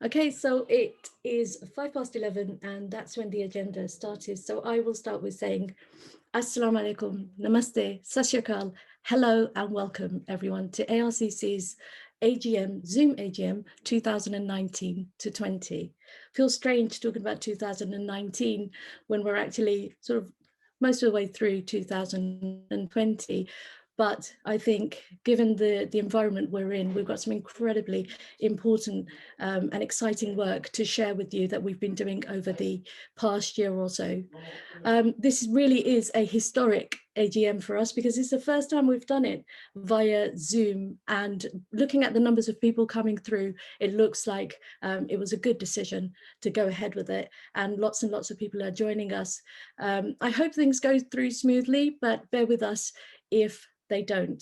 Okay, so it is 11:05 and that's when the agenda started. So I will start with saying Assalamu alaikum, namaste, sat sri akal, hello and welcome everyone to ARCC's AGM, Zoom AGM 2019 to 20. Feels strange talking about 2019 when we're actually sort of most of the way through 2020. But I think given the environment we're in, we've got some incredibly important and exciting work to share with you that we've been doing over the past year or so. This really is a historic AGM for us because it's the first time we've done it via Zoom, and looking at the numbers of people coming through, it looks like it was a good decision to go ahead with it, and lots of people are joining us. I hope things go through smoothly, but bear with us if they don't.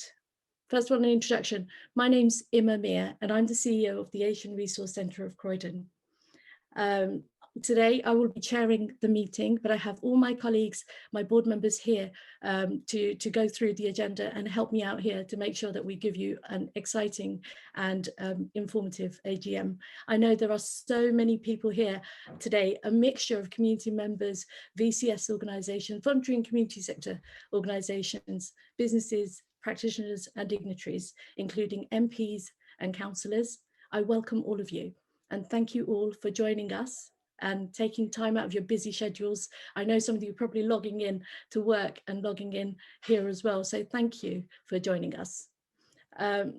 First one, an introduction. My name's Ima Mir, and I'm the CEO of the Asian Resource Centre of Croydon. Today, I will be chairing the meeting, but I have all my colleagues, my board members here to go through the agenda and help me out here to make sure that we give you an exciting and informative AGM. I know there are so many people here today, a mixture of community members, VCS organisations, voluntary and community sector organisations, businesses, practitioners and dignitaries, including MPs and councillors. I welcome all of you and thank you all for joining us and taking time out of your busy schedules. I know some of you are probably logging in to work and logging in here as well. So thank you for joining us.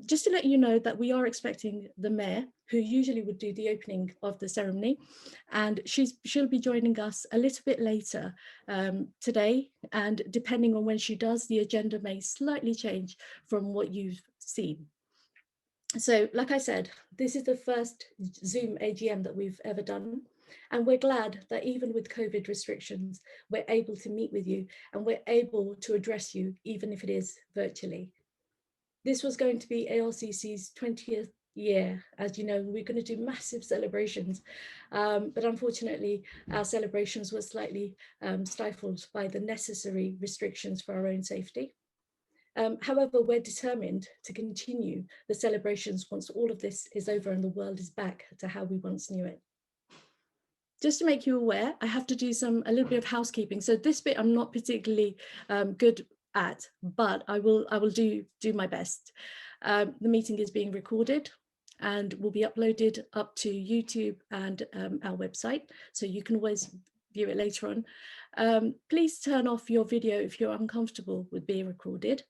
Just to let you know that we are expecting the Mayor, who usually would do the opening of the ceremony, and she'll be joining us a little bit later today. And depending on when she does, the agenda may slightly change from what you've seen. So like I said, this is the first Zoom AGM that we've ever done. And we're glad that even with COVID restrictions, we're able to meet with you and we're able to address you, even if it is virtually. This was going to be ARCC's 20th year. As you know, we're going to do massive celebrations, but unfortunately, our celebrations were slightly stifled by the necessary restrictions for our own safety. However, we're determined to continue the celebrations once all of this is over and the world is back to how we once knew it. Just to make you aware, I have to do a little bit of housekeeping. So this bit I'm not particularly good at, but I will do my best. The meeting is being recorded and will be uploaded up to YouTube and our website, so you can always view it later on. Please turn off your video if you're uncomfortable with being recorded.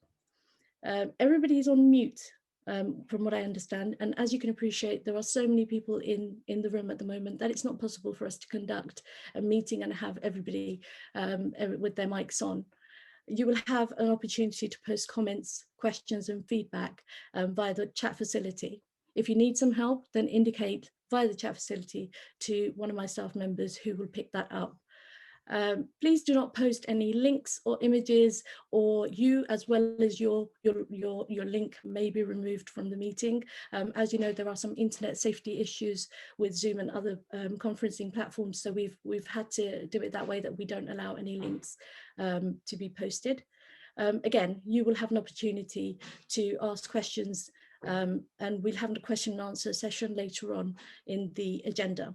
Everybody is on mute. From what I understand, and as you can appreciate, there are so many people in the room at the moment that it's not possible for us to conduct a meeting and have everybody with their mics on. You will have an opportunity to post comments, questions and feedback via the chat facility. If you need some help, then indicate via the chat facility to one of my staff members who will pick that up. Please do not post any links or images, or you as well as your link may be removed from the meeting. As you know, there are some internet safety issues with Zoom and other conferencing platforms, so we've had to do it that way, that we don't allow any links to be posted. Again, you will have an opportunity to ask questions, and we'll have a question and answer session later on in the agenda.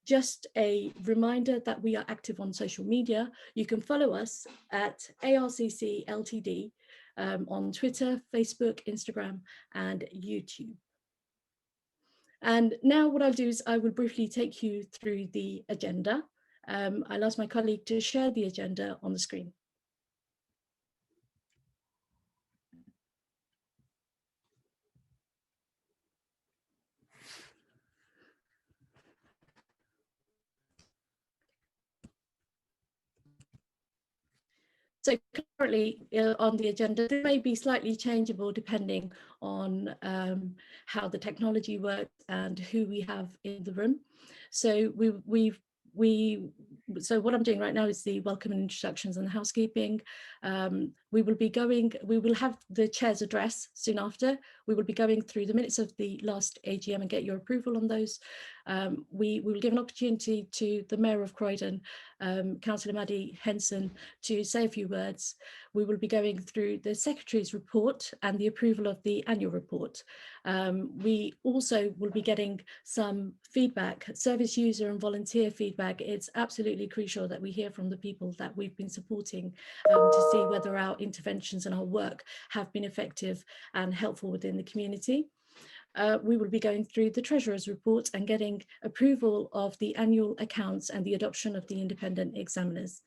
Just a reminder that we are active on social media. You can follow us at ARCC Ltd on Twitter, Facebook, Instagram, and YouTube. And now what I'll do is I will briefly take you through the agenda. I'll ask my colleague to share the agenda on the screen. So currently on the agenda, this may be slightly changeable depending on how the technology works and who we have in the room. So so what I'm doing right now is the welcome and introductions and the housekeeping. We will have the chair's address soon after. We will be going through the minutes of the last AGM and get your approval on those. We will give an opportunity to the Mayor of Croydon, Councillor Maddie Henson, to say a few words. We will be going through the Secretary's report and the approval of the annual report. We also will be getting some feedback, service user and volunteer feedback. It's absolutely crucial that we hear from the people that we've been supporting to see whether our interventions and our work have been effective and helpful within the community. We will be going through the Treasurer's report and getting approval of the annual accounts and the adoption of the independent examiners.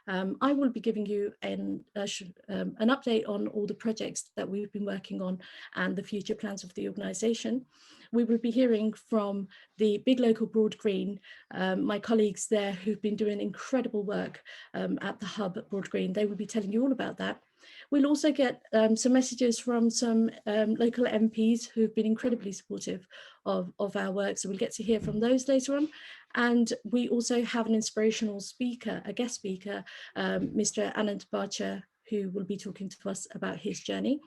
I will be giving you an update on all the projects that we've been working on and the future plans of the organisation. We will be hearing from the Big Local Broad Green, my colleagues there who've been doing incredible work at the hub at Broad Green. They will be telling you all about that. We'll also get some messages from some local MPs who've been incredibly supportive of our work. So we'll get to hear from those later on. And we also have an inspirational speaker, a guest speaker, Mr. Anand Bacha, who will be talking to us about his journey.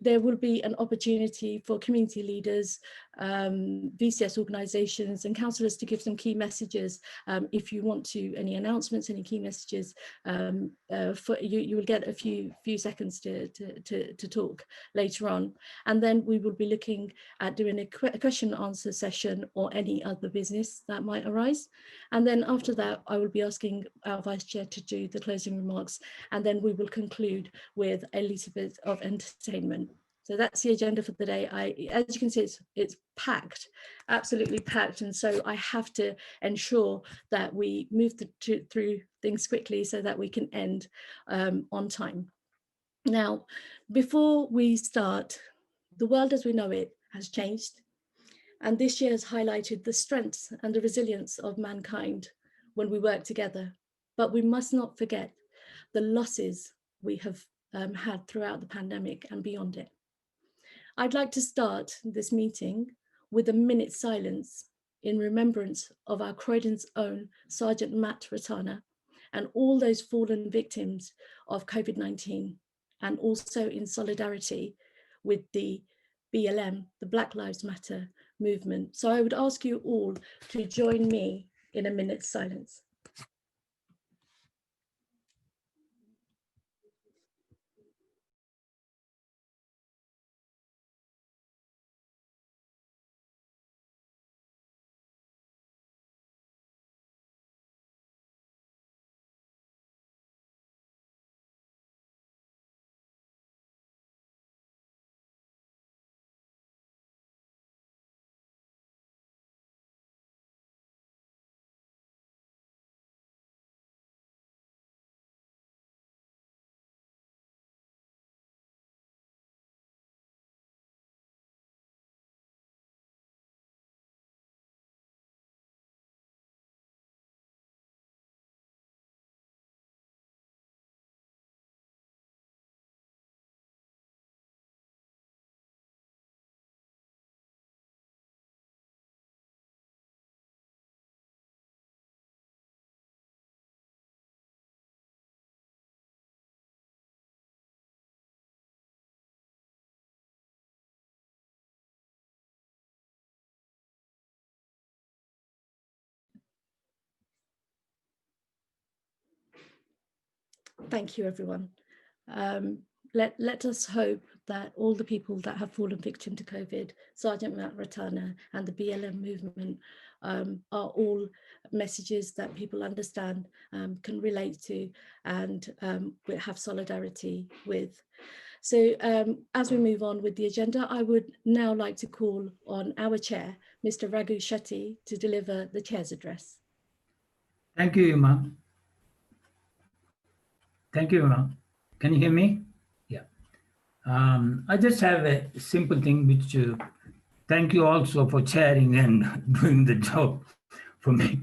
There will be an opportunity for community leaders, VCS organisations and councillors to give some key messages. If you want to, any announcements, any key messages, you will get a few seconds to talk later on. And then we will be looking at doing a question and answer session or any other business that might arise. And then after that, I will be asking our Vice Chair to do the closing remarks, and then we will conclude with a little bit of entertainment. So that's the agenda for the day. As you can see, it's packed, absolutely packed. And so I have to ensure that we move through things quickly so that we can end on time. Now, before we start, the world as we know it has changed. And this year has highlighted the strength and the resilience of mankind when we work together. But we must not forget the losses we have had throughout the pandemic and beyond it. I'd like to start this meeting with a minute's silence in remembrance of our Croydon's own Sergeant Matt Ratana and all those fallen victims of COVID-19, and also in solidarity with the BLM, the Black Lives Matter movement. So I would ask you all to join me in a minute's silence. Thank you, everyone. Let us hope that all the people that have fallen victim to COVID, Sergeant Matt Ratana and the BLM movement, are all messages that people understand, can relate to, and will have solidarity with. So as we move on with the agenda, I would now like to call on our chair, Mr. Raghu Shetty, to deliver the chair's address. Thank you, Ima. Thank you, Ima. Can you hear me? Yeah. I just have a simple thing, which thank you also for chairing and doing the job for me.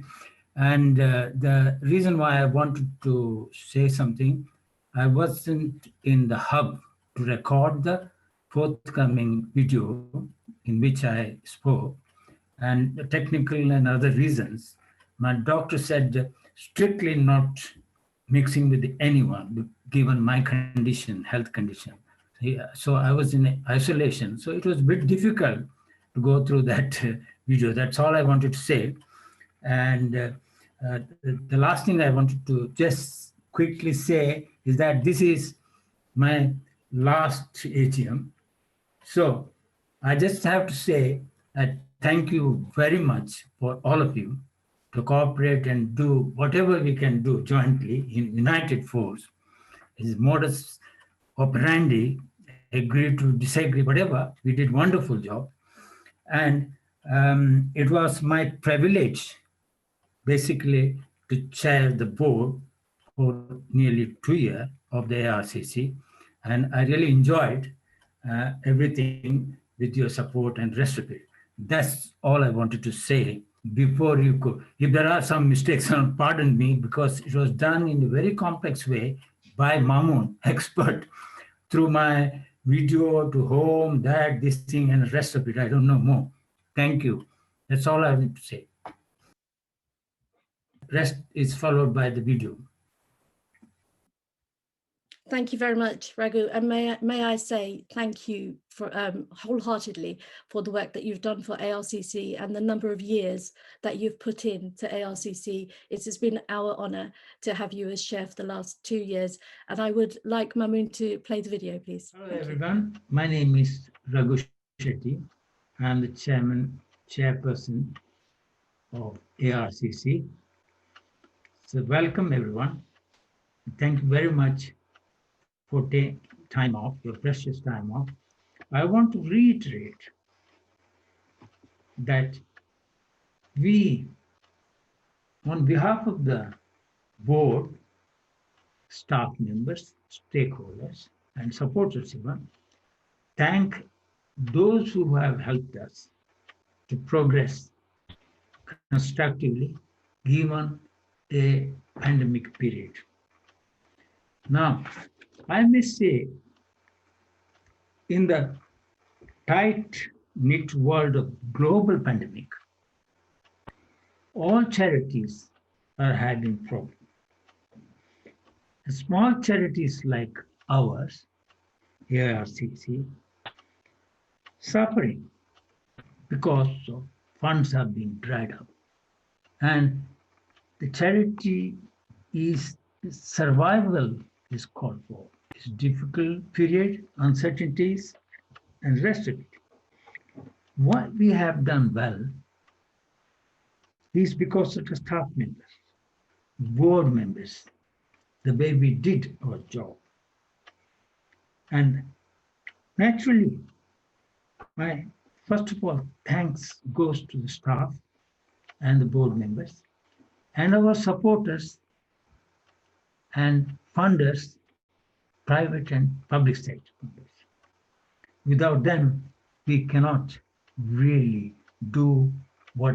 And the reason why I wanted to say something, I wasn't in the hub to record the forthcoming video in which I spoke, and the technical and other reasons. My doctor said strictly not mixing with anyone, given my condition, health condition. So I was in isolation. So it was a bit difficult to go through that video. That's all I wanted to say. And the last thing I wanted to just quickly say is that this is my last AGM. So I just have to say that thank you very much for all of you to cooperate and do whatever we can do jointly in united force. His modus operandi, agree to disagree, whatever, we did wonderful job. And it was my privilege, basically, to chair the board for nearly 2 years of the Arcc. And I really enjoyed everything with your support and rest of it. That's all I wanted to say before you go. If there are some mistakes, pardon me, because it was done in a very complex way by Mamoon, expert, through my video to home, that, this thing, and the rest of it. I don't know more. Thank you. That's all I have to say. Rest is followed by the video. Thank you very much, Raghu. And may I say thank you for wholeheartedly for the work that you've done for ARCC and the number of years that you've put in to ARCC. It has been our honor to have you as chair for the last 2 years. And I would like Mamoon to play the video, please. Hello, everyone. My name is Raghu Shetty. I'm the chairperson of ARCC. So welcome, everyone. Thank you very much for taking time off, your precious time off. I want to reiterate that we, on behalf of the board, staff members, stakeholders, and supporters even, thank those who have helped us to progress constructively given a pandemic period. Now, I may say, in the tight-knit world of global pandemic, all charities are having problems. Small charities like ours, ARCC, suffering because of funds have been dried up. And the charity is survival is called for. It's difficult period, uncertainties, and rest of it. What we have done well is because of the staff members, board members, the way we did our job. And naturally, my first of all, thanks goes to the staff and the board members and our supporters and funders, private and public sector funders. Without them, we cannot really do what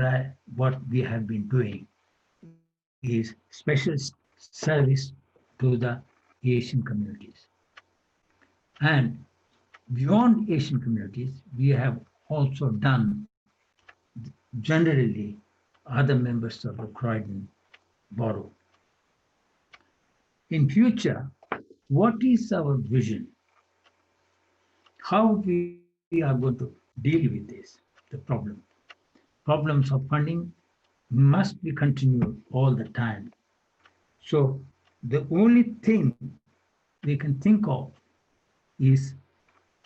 we have been doing, is special service to the Asian communities. And beyond Asian communities, we have also done generally other members of the Croydon Borough. In future, what is our vision? How we are going to deal with this, the problem? Problems of funding must be continued all the time. So the only thing we can think of is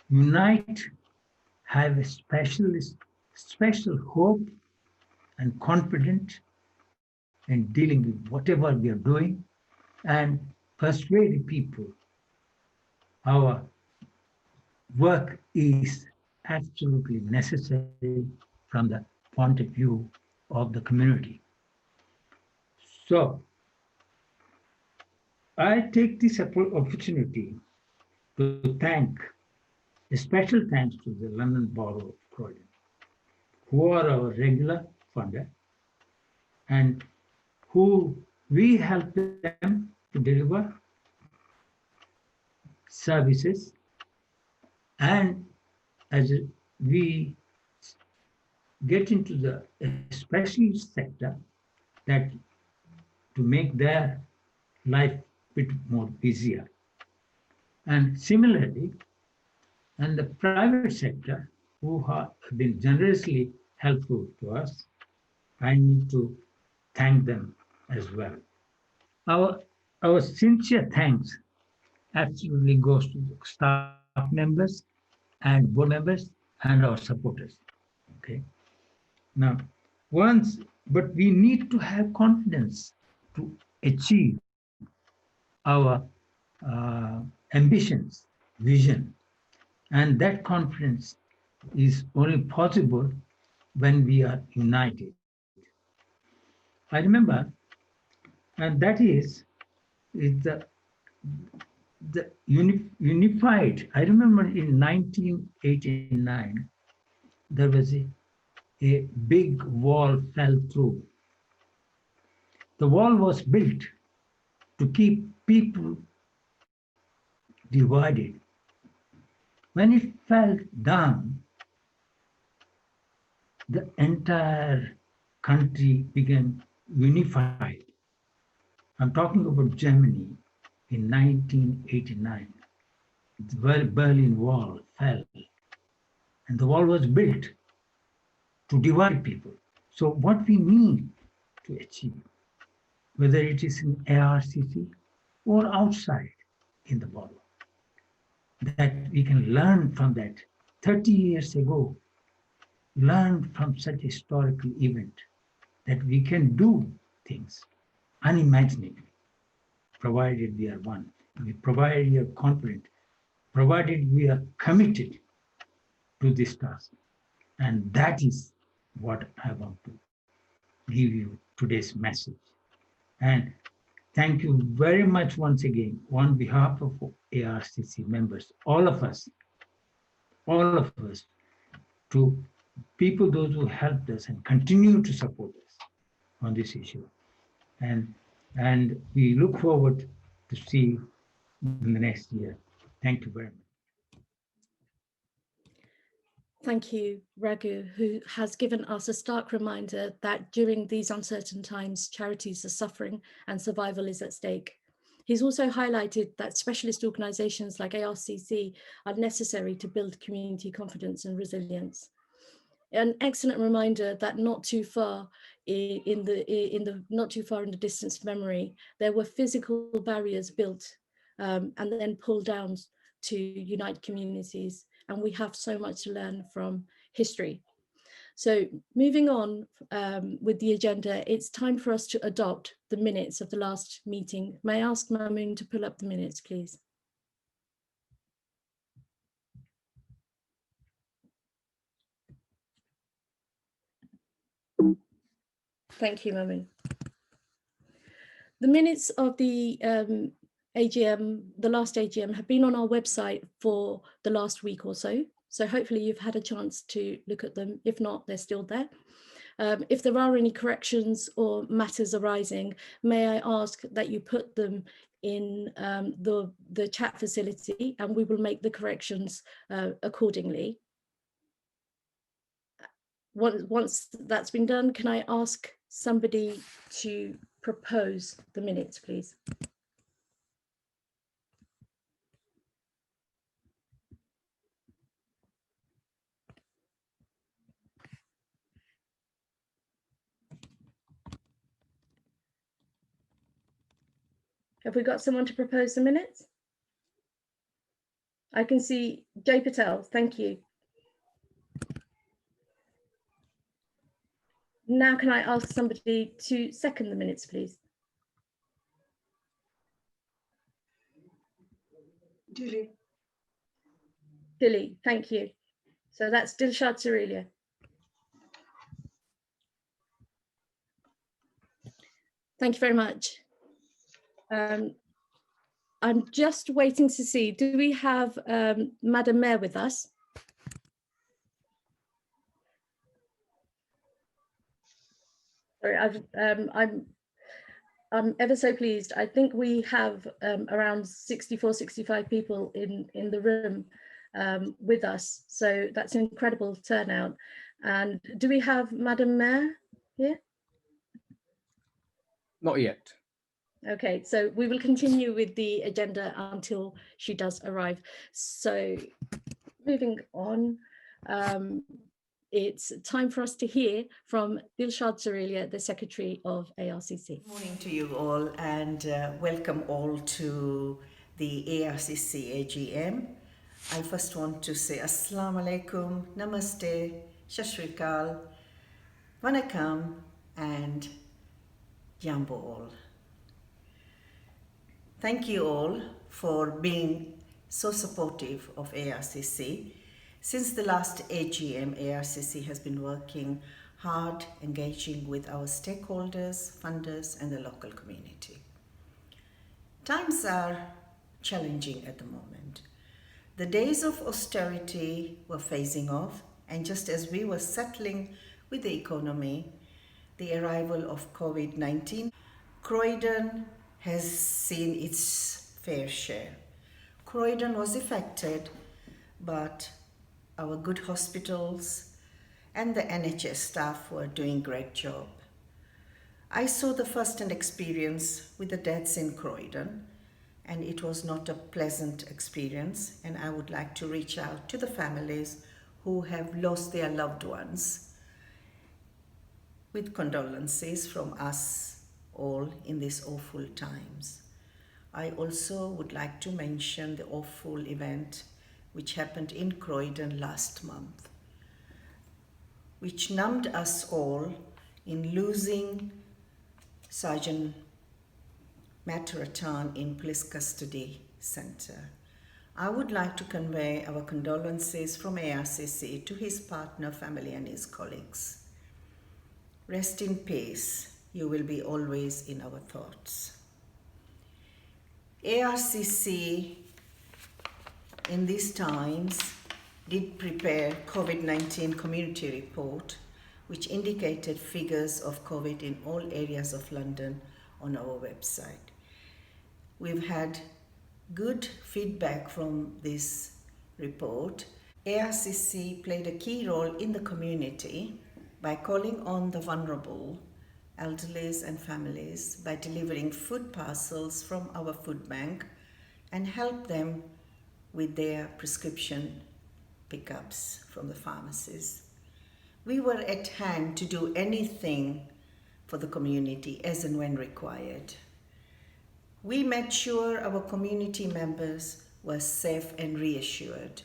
unite, have a special hope and confidence in dealing with whatever we are doing, and persuade people our work is absolutely necessary from the point of view of the community. So I take this opportunity to thank, a special thanks to the London Borough of Croydon, who are our regular funder and who we help them to deliver services, and as we get into the specialist sector, that to make their life a bit more easier. And similarly, and the private sector, who have been generously helpful to us. I need to thank them as well. Our sincere thanks absolutely goes to the staff members and board members and our supporters. Okay. Now, but we need to have confidence to achieve our ambitions, vision, and that confidence is only possible when we are united. I remember, and that is the unified. I remember in 1989 there was a big wall fell through. The wall was built to keep people divided. When it fell down, the entire country became unified. I'm talking about Germany in 1989. The Berlin Wall fell, and the wall was built to divide people. So what we need to achieve, whether it is in Arcc or outside in the world, that we can learn from that 30 years ago, learn from such historical event that we can do things unimaginably, provided we are one, provided we are confident, provided we are committed to this task. And that is what I want to give you today's message. And thank you very much once again on behalf of Arcc members, all of us, to people, those who helped us and continue to support us on this issue. And we look forward to see you in the next year. Thank you very much. Thank you, Raghu, who has given us a stark reminder that during these uncertain times, charities are suffering and survival is at stake. He's also highlighted that specialist organisations like Arcc are necessary to build community confidence and resilience. An excellent reminder that not too far in the distant memory, there were physical barriers built and then pulled down to unite communities. And we have so much to learn from history. So moving on with the agenda, it's time for us to adopt the minutes of the last meeting. May I ask Mamoon to pull up the minutes, please? Thank you, Mamoon. The minutes of the AGM, the last AGM, have been on our website for the last week or so. So hopefully you've had a chance to look at them. If not, they're still there. If there are any corrections or matters arising, may I ask that you put them in the chat facility and we will make the corrections accordingly. Once that's been done, can I ask somebody to propose the minutes, please? Have we got someone to propose the minutes? I can see Jay Patel, thank you. Now can I ask somebody to second the minutes, please? Dilly, thank you. So that's Shadziri. Thank you very much. I'm just waiting to see, do we have Madam Mayor with us? Sorry, I'm ever so pleased. I think we have around 64, 65 people in the room with us. So that's an incredible turnout. And do we have Madam Mayor here? Not yet. Okay, so we will continue with the agenda until she does arrive. So moving on, it's time for us to hear from Shadziri, the Secretary of ARCC. Good morning to you all, and welcome all to the ARCC AGM. I first want to say Assalamu alaikum, Namaste, Shashrikal, Vanakkam, and Jambo all. Thank you all for being so supportive of ARCC. Since the last AGM, ARCC has been working hard, engaging with our stakeholders, funders, and the local community. Times are challenging at the moment. The days of austerity were phasing off, and just as we were settling with the economy, the arrival of COVID-19, Croydon has seen its fair share. Croydon was affected, but our good hospitals and the NHS staff were doing a great job. I saw the first-hand experience with the deaths in Croydon, and it was not a pleasant experience, and I would like to reach out to the families who have lost their loved ones with condolences from us all in these awful times. I also would like to mention the awful event which happened in Croydon last month, which numbed us all in losing Sergeant Mataratan in Police Custody Centre. I would like to convey our condolences from ARCC to his partner, family, and his colleagues. Rest in peace. You will be always in our thoughts. ARCC in these times did prepare COVID-19 community report, which indicated figures of COVID in all areas of London on our website. We've had good feedback from this report. ARCC played a key role in the community by calling on the vulnerable, elderlies and families, by delivering food parcels from our food bank and help them with their prescription pickups from the pharmacies. We were at hand to do anything for the community as and when required. We made sure our community members were safe and reassured.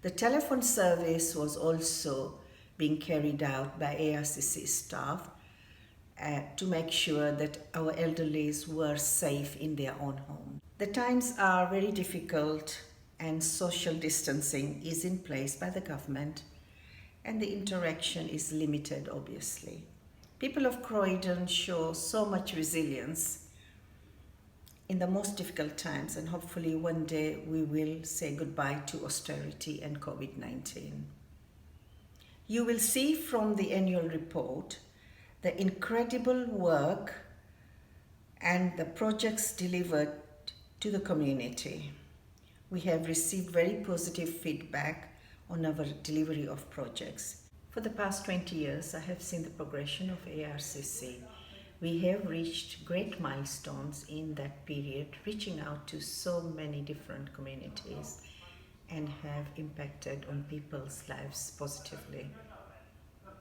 The telephone service was also being carried out by ARCC staff to make sure that our elderlies were safe in their own home. The times are very difficult, and social distancing is in place by the government, and the interaction is limited, obviously. People of Croydon show so much resilience in the most difficult times, and hopefully one day we will say goodbye to austerity and COVID-19. You will see from the annual report the incredible work and the projects delivered to the community. We have received very positive feedback on our delivery of projects. For the past 20 years, I have seen the progression of ARCC. We have reached great milestones in that period, reaching out to so many different communities and have impacted on people's lives positively.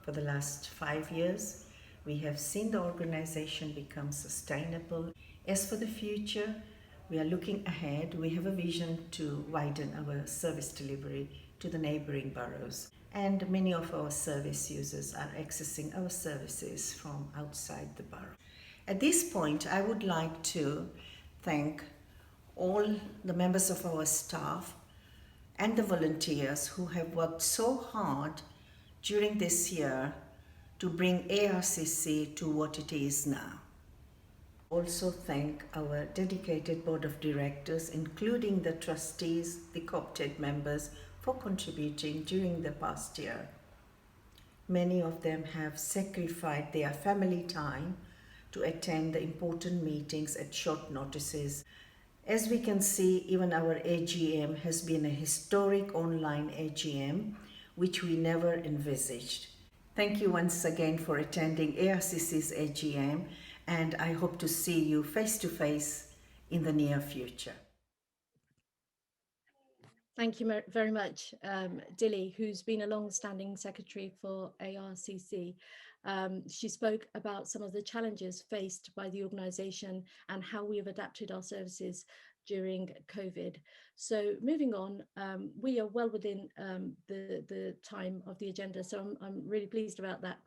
For the last 5 years, we have seen the organization become sustainable. As for the future, we are looking ahead. We have a vision to widen our service delivery to the neighboring boroughs, and many of our service users are accessing our services from outside the borough. At this point, I would like to thank all the members of our staff and the volunteers who have worked so hard during this year to bring ARCC to what it is now. Also thank our dedicated board of directors, including the trustees, the co-opted members, for contributing during the past year. Many of them have sacrificed their family time to attend the important meetings at short notices. As we can see, even our AGM has been a historic online AGM, which we never envisaged. Thank you once again for attending ARCC's AGM, and I hope to see you face to face in the near future. Thank you very much, Dilly, who's been a long-standing secretary for ARCC. She spoke about some of the challenges faced by the organisation and how we have adapted our services during COVID. So moving on, we are well within the time of the agenda, so I'm really pleased about that.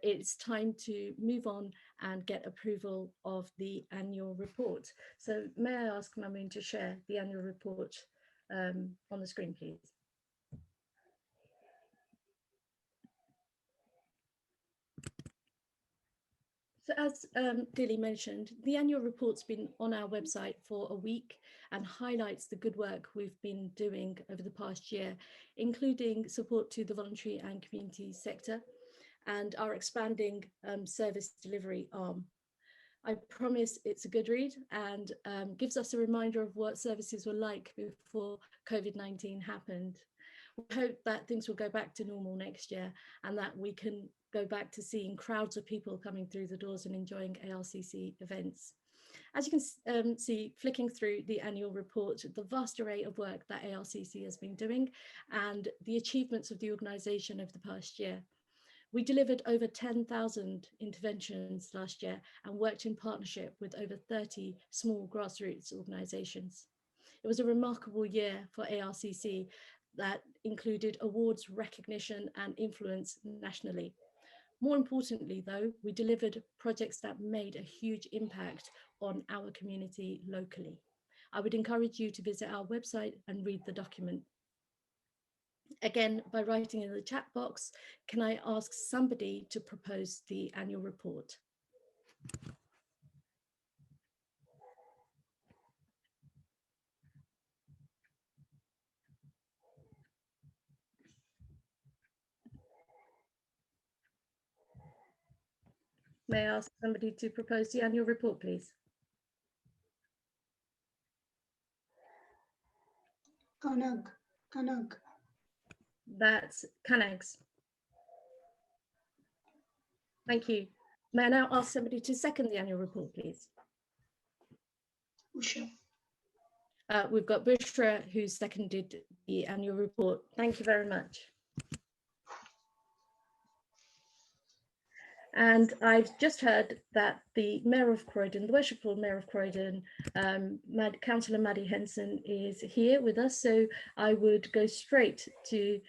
It's time to move on and get approval of the annual report. So may I ask Mamoon to share the annual report on the screen, please. So as Dilly mentioned, the annual report's been on our website for a week and highlights the good work we've been doing over the past year, including support to the voluntary and community sector and our expanding service delivery arm. I promise it's a good read and gives us a reminder of what services were like before COVID-19 happened. We hope that things will go back to normal next year and that we can go back to seeing crowds of people coming through the doors and enjoying ARCC events. As you can see, flicking through the annual report, the vast array of work that ARCC has been doing and the achievements of the organisation over the past year. We delivered over 10,000 interventions last year and worked in partnership with over 30 small grassroots organisations. It was a remarkable year for ARCC that included awards, recognition and influence nationally. More importantly, though, we delivered projects that made a huge impact on our community locally. I would encourage you to visit our website and read the document. Again, by writing in the chat box, can I ask somebody to propose the annual report? May I ask somebody to propose the annual report, please? Kanag. That's Kanags. Thank you. May I now ask somebody to second the annual report, please? Usha. We've got Bushra, who seconded the annual report. Thank you very much. And I've just heard that the Mayor of Croydon, the Worshipful Mayor of Croydon, Councillor Maddie Henson, is here with us. So I would go straight to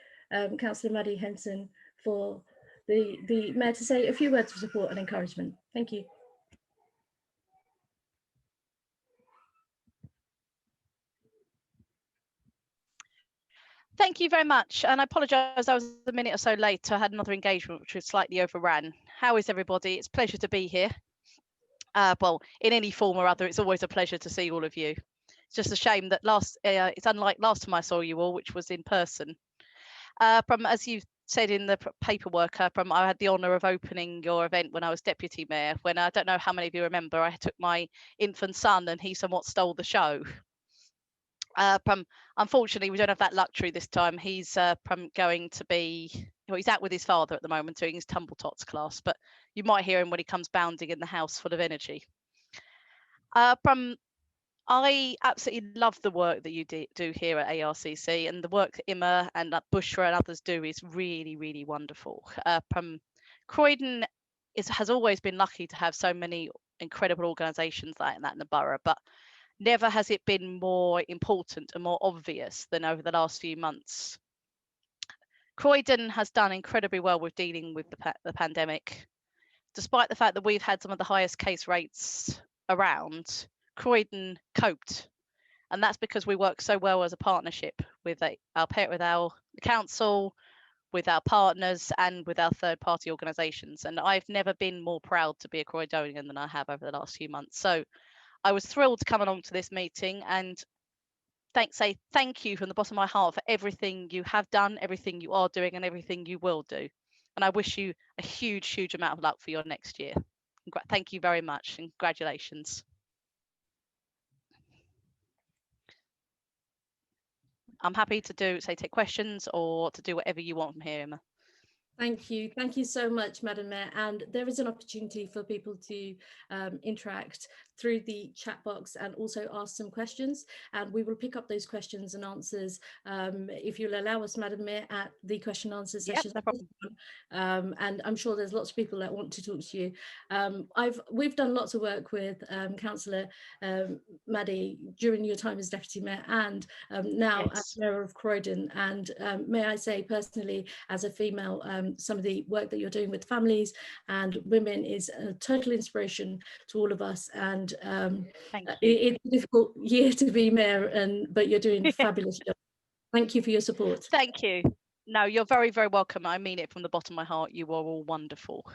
Councillor Maddie Henson for the Mayor to say a few words of support and encouragement. Thank you. Thank you very much. And I apologise, I was a minute or so late. I had another engagement which was slightly overran. How is everybody? It's a pleasure to be here. Well, in any form or other, it's always a pleasure to see all of you. It's just a shame that it's unlike last time I saw you all, which was in person. As you said in the paperwork, I had the honour of opening your event when I was Deputy Mayor, when I don't know how many of you remember, I took my infant son and he somewhat stole the show. Unfortunately, we don't have that luxury this time. He's going to be, well, he's out with his father at the moment doing his tumble tots class, but you might hear him when he comes bounding in the house full of energy. I absolutely love the work that you do here at ARCC, and the work that Imma and Bushra and others do is really, really wonderful. Croydon has always been lucky to have so many incredible organisations like that in the borough, but never has it been more important and more obvious than over the last few months. Croydon has done incredibly well with dealing with the pandemic. Despite the fact that we've had some of the highest case rates around, Croydon coped. And that's because we work so well as a partnership with our council, with our partners and with our third-party organisations. And I've never been more proud to be a Croydonian than I have over the last few months. So I was thrilled to come along to this meeting and say thank you from the bottom of my heart for everything you have done, everything you are doing and everything you will do. And I wish you a huge, huge amount of luck for your next year. Thank you very much and congratulations. I'm happy to take questions or to do whatever you want from here, Emma. Thank you. Thank you so much, Madam Mayor. And there is an opportunity for people to interact through the chat box and also ask some questions, and we will pick up those questions and answers, if you'll allow us, Madam Mayor, at the question and answer Yep, session. no problem. And I'm sure there's lots of people that want to talk to you. We've done lots of work with Councillor Maddie during your time as Deputy Mayor, and now as Yes. Mayor of Croydon. And may I say personally, as a female, some of the work that you're doing with families and women is a total inspiration to all of us. And Thank you. it's a difficult year to be Mayor, but you're doing a fabulous job. Thank you for your support. Thank you. No, you're very, very welcome. I mean it from the bottom of my heart. You are all wonderful.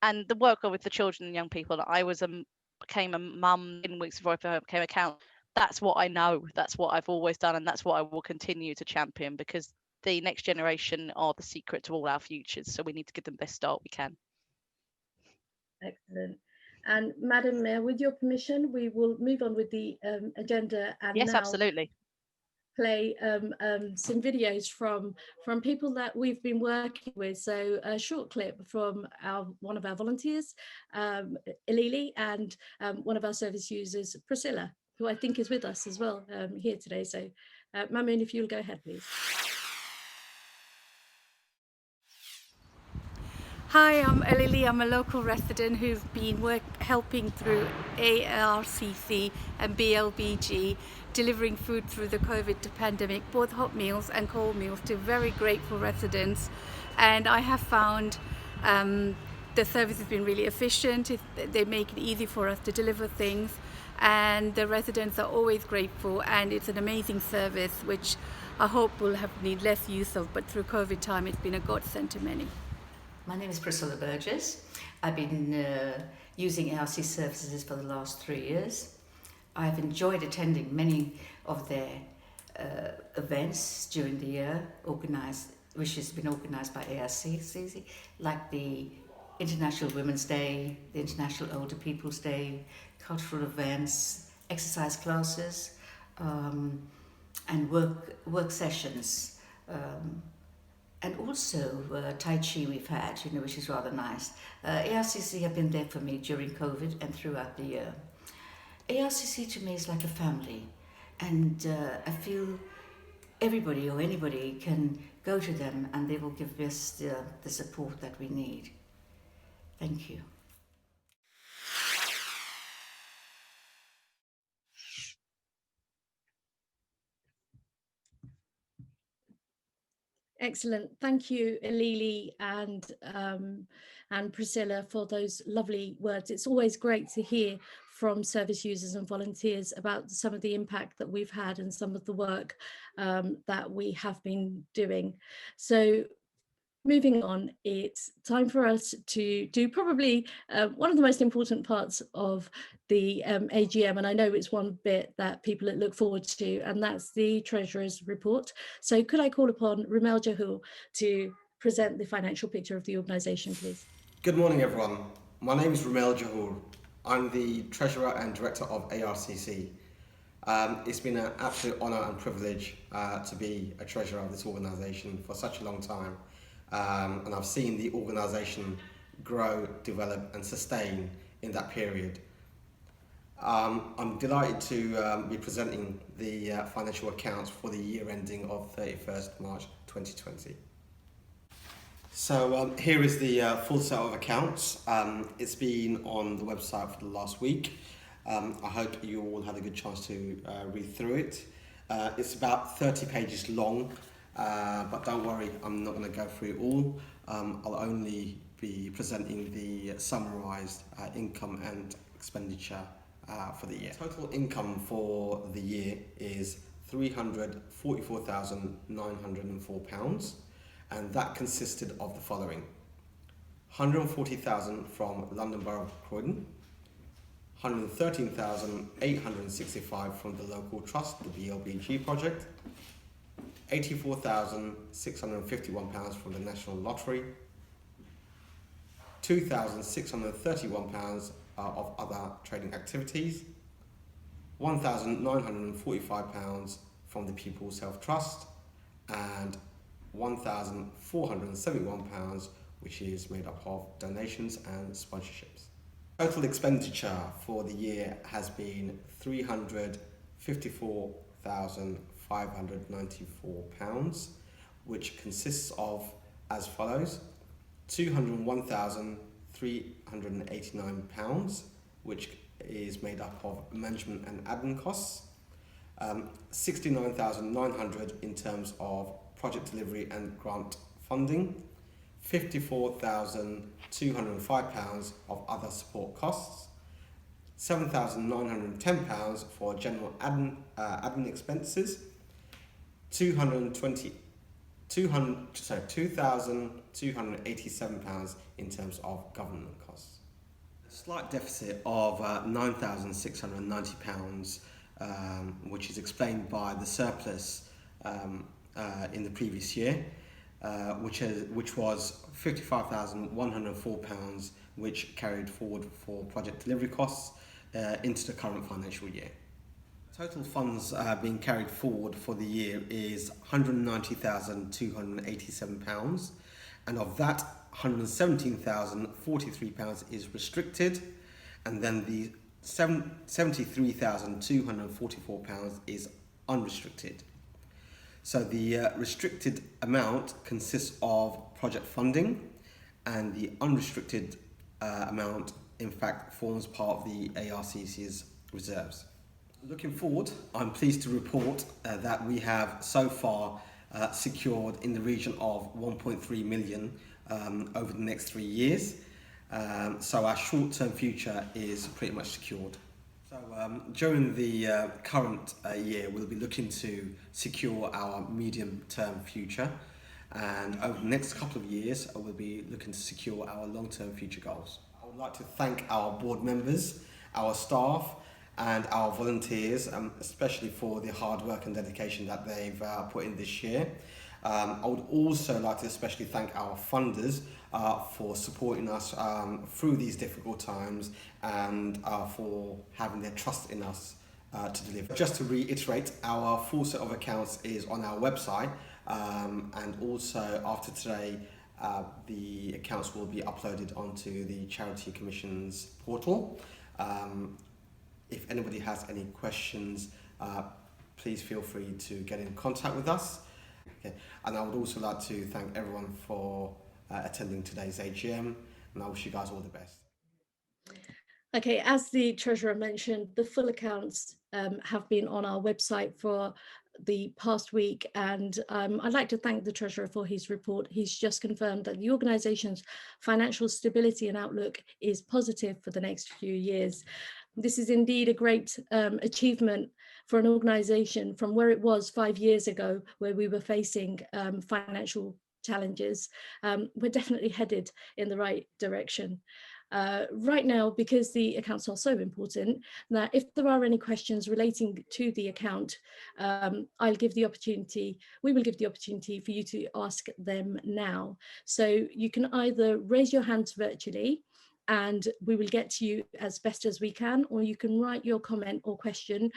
And the work with the children and young people, I became a mum in weeks before I became a councillor. That's what I know. That's what I've always done, and that's what I will continue to champion, because the next generation are the secret to all our futures. So we need to give them the best start we can. Excellent. And Madam Mayor, with your permission, we will move on with the agenda, and Yes, now absolutely. play some videos from people that we've been working with. So a short clip from one of our volunteers, Ilili, and one of our service users, Priscilla, who I think is with us as well here today. So Mamoon, if you'll go ahead, please. Hi, I'm Elili. I'm a local resident who's been helping through Arcc and BLBG, delivering food through the COVID pandemic, both hot meals and cold meals, to very grateful residents. And I have found the service has been really efficient. They make it easy for us to deliver things, and the residents are always grateful, and it's an amazing service which I hope will need less use of, but through COVID time it's been a godsend to many. My name is Priscilla Burgess. I've been using Arcc services for the last 3 years. I've enjoyed attending many of their events during the year, which has been organised by Arcc, like the International Women's Day, the International Older People's Day, cultural events, exercise classes, and work sessions. And also Tai Chi we've had, which is rather nice. Arcc have been there for me during COVID and throughout the year. Arcc to me is like a family, and I feel everybody or anybody can go to them and they will give us the support that we need. Thank you. Excellent. Thank you, Ilili and Priscilla, for those lovely words. It's always great to hear from service users and volunteers about some of the impact that we've had and some of the work that we have been doing. So moving on, it's time for us to do probably one of the most important parts of the AGM, and I know it's one bit that people look forward to, and that's the Treasurer's report. So could I call upon Rumel Jahul to present the financial picture of the organisation, please? Good morning, everyone. My name is Rumel Jahul. I'm the Treasurer and Director of Arcc. It's been an absolute honour and privilege to be a Treasurer of this organisation for such a long time. And I've seen the organisation grow, develop and sustain in that period. I'm delighted to be presenting the financial accounts for the year ending of 31st March 2020. So here is the full set of accounts. It's been on the website for the last week. I hope you all had a good chance to read through it. It's about 30 pages long. But don't worry, I'm not going to go through it all. I'll only be presenting the summarised income and expenditure for the year. Total income for the year is £344,904, and that consisted of the following: £140,000 from London Borough of Croydon, £113,865 from the local trust, the BLBG project, £84,651 from the National Lottery, £2,631 of other trading activities, £1,945 from the People's Health Trust, and £1,471, which is made up of donations and sponsorships. Total expenditure for the year has been £354,594, which consists of as follows: £201,389, which is made up of management and admin costs, £69,900 in terms of project delivery and grant funding, £54,205 of other support costs, £7,910 for general admin expenses, £2,287 in terms of government costs. A slight deficit of £9,690, which is explained by the surplus in the previous year, which was £55,104, which carried forward for project delivery costs into the current financial year. Total funds being carried forward for the year is £190,287, and of that, £117,043 is restricted, and then the £73,244 is unrestricted. So the restricted amount consists of project funding, and the unrestricted amount in fact forms part of the ARCC's reserves. Looking forward, I'm pleased to report that we have so far secured in the region of 1.3 million over the next 3 years. So our short-term future is pretty much secured. So during the current year, we'll be looking to secure our medium-term future, and over the next couple of years, we'll be looking to secure our long-term future goals. I would like to thank our board members, our staff, and our volunteers, especially for the hard work and dedication that they've put in this year. I would also like to especially thank our funders for supporting us through these difficult times, and for having their trust in us to deliver. Just to reiterate, our full set of accounts is on our website, and also after today, the accounts will be uploaded onto the Charity Commission's portal. If anybody has any questions, please feel free to get in contact with us. Okay. And I would also like to thank everyone for attending today's AGM, and I wish you guys all the best. Okay, as the Treasurer mentioned, the full accounts have been on our website for the past week, and I'd like to thank the Treasurer for his report. He's just confirmed that the organisation's financial stability and outlook is positive for the next few years. This is indeed a great achievement for an organisation from where it was 5 years ago, where we were facing financial challenges. We're definitely headed in the right direction. Right now, because the accounts are so important, that if there are any questions relating to the account, we will give the opportunity for you to ask them now. So you can either raise your hands virtually, and we will get to you as best as we can, or you can write your comment or question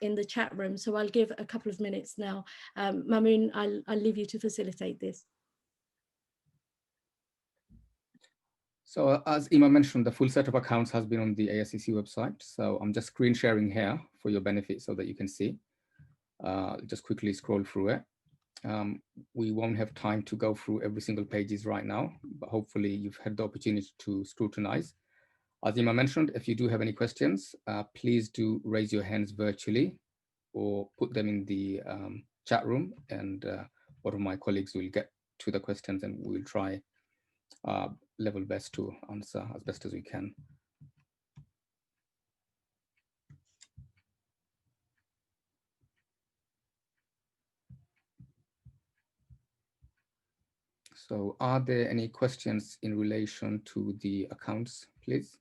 in the chat room. So I'll give a couple of minutes now. Mamoon, I'll leave you to facilitate this. So as Ima mentioned, the full set of accounts has been on the ARCC website. So I'm just screen sharing here for your benefit so that you can see. Just quickly scroll through it. We won't have time to go through every single pages right now, but hopefully you've had the opportunity to scrutinize. As Ima mentioned, if you do have any questions, please do raise your hands virtually or put them in the chat room, and one of my colleagues will get to the questions, and we'll try level best to answer as best as we can. So are there any questions in relation to the accounts, please?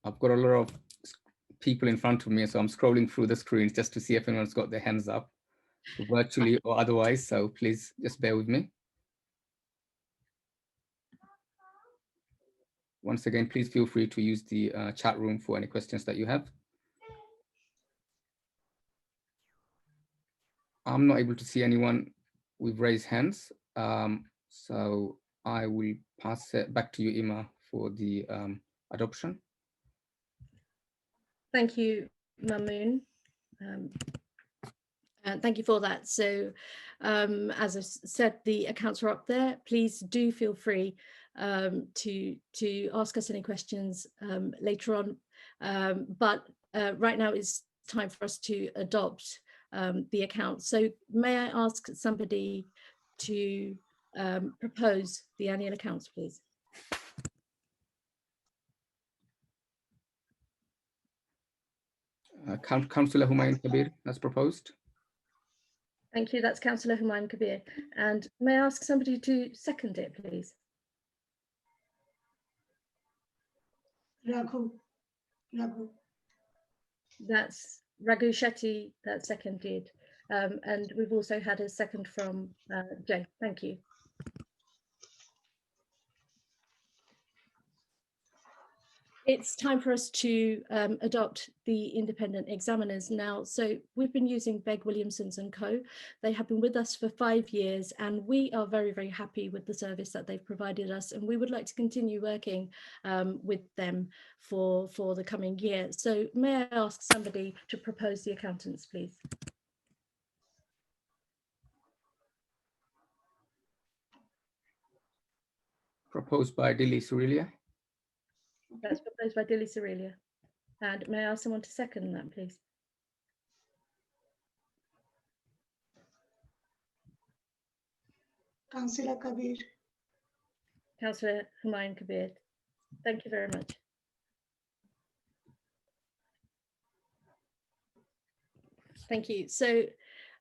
I've got a lot of people in front of me, so I'm scrolling through the screens just to see if anyone's got their hands up, virtually or otherwise, so please just bear with me. Once again, please feel free to use the chat room for any questions that you have. I'm not able to see anyone with raised hands, so I will pass it back to you, Emma, for the adoption. Thank you, Mamoon. And thank you for that. So as I said, the accounts are up there. Please do feel free to ask us any questions later on. But right now it's time for us to adopt the account. So may I ask somebody to propose the annual accounts, please? Councillor Humayun Kabir has proposed. Thank you. That's Councillor Humayun Kabir. And may I ask somebody to second it, please? Raghu. That's Raghu Shetty that seconded. And we've also had a second from Jay. Thank you. It's time for us to adopt the independent examiners now. So we've been using Begg Williamsons & Co. They have been with us for 5 years and we are very, very happy with the service that they've provided us, and we would like to continue working with them for the coming year. So may I ask somebody to propose the accountants, please? Proposed by Dilly Surelia. That's proposed by Dilly Surelia. And may I ask someone to second that, please? Councillor Kabir. Councillor Humayun Kabir. Thank you very much. Thank you. So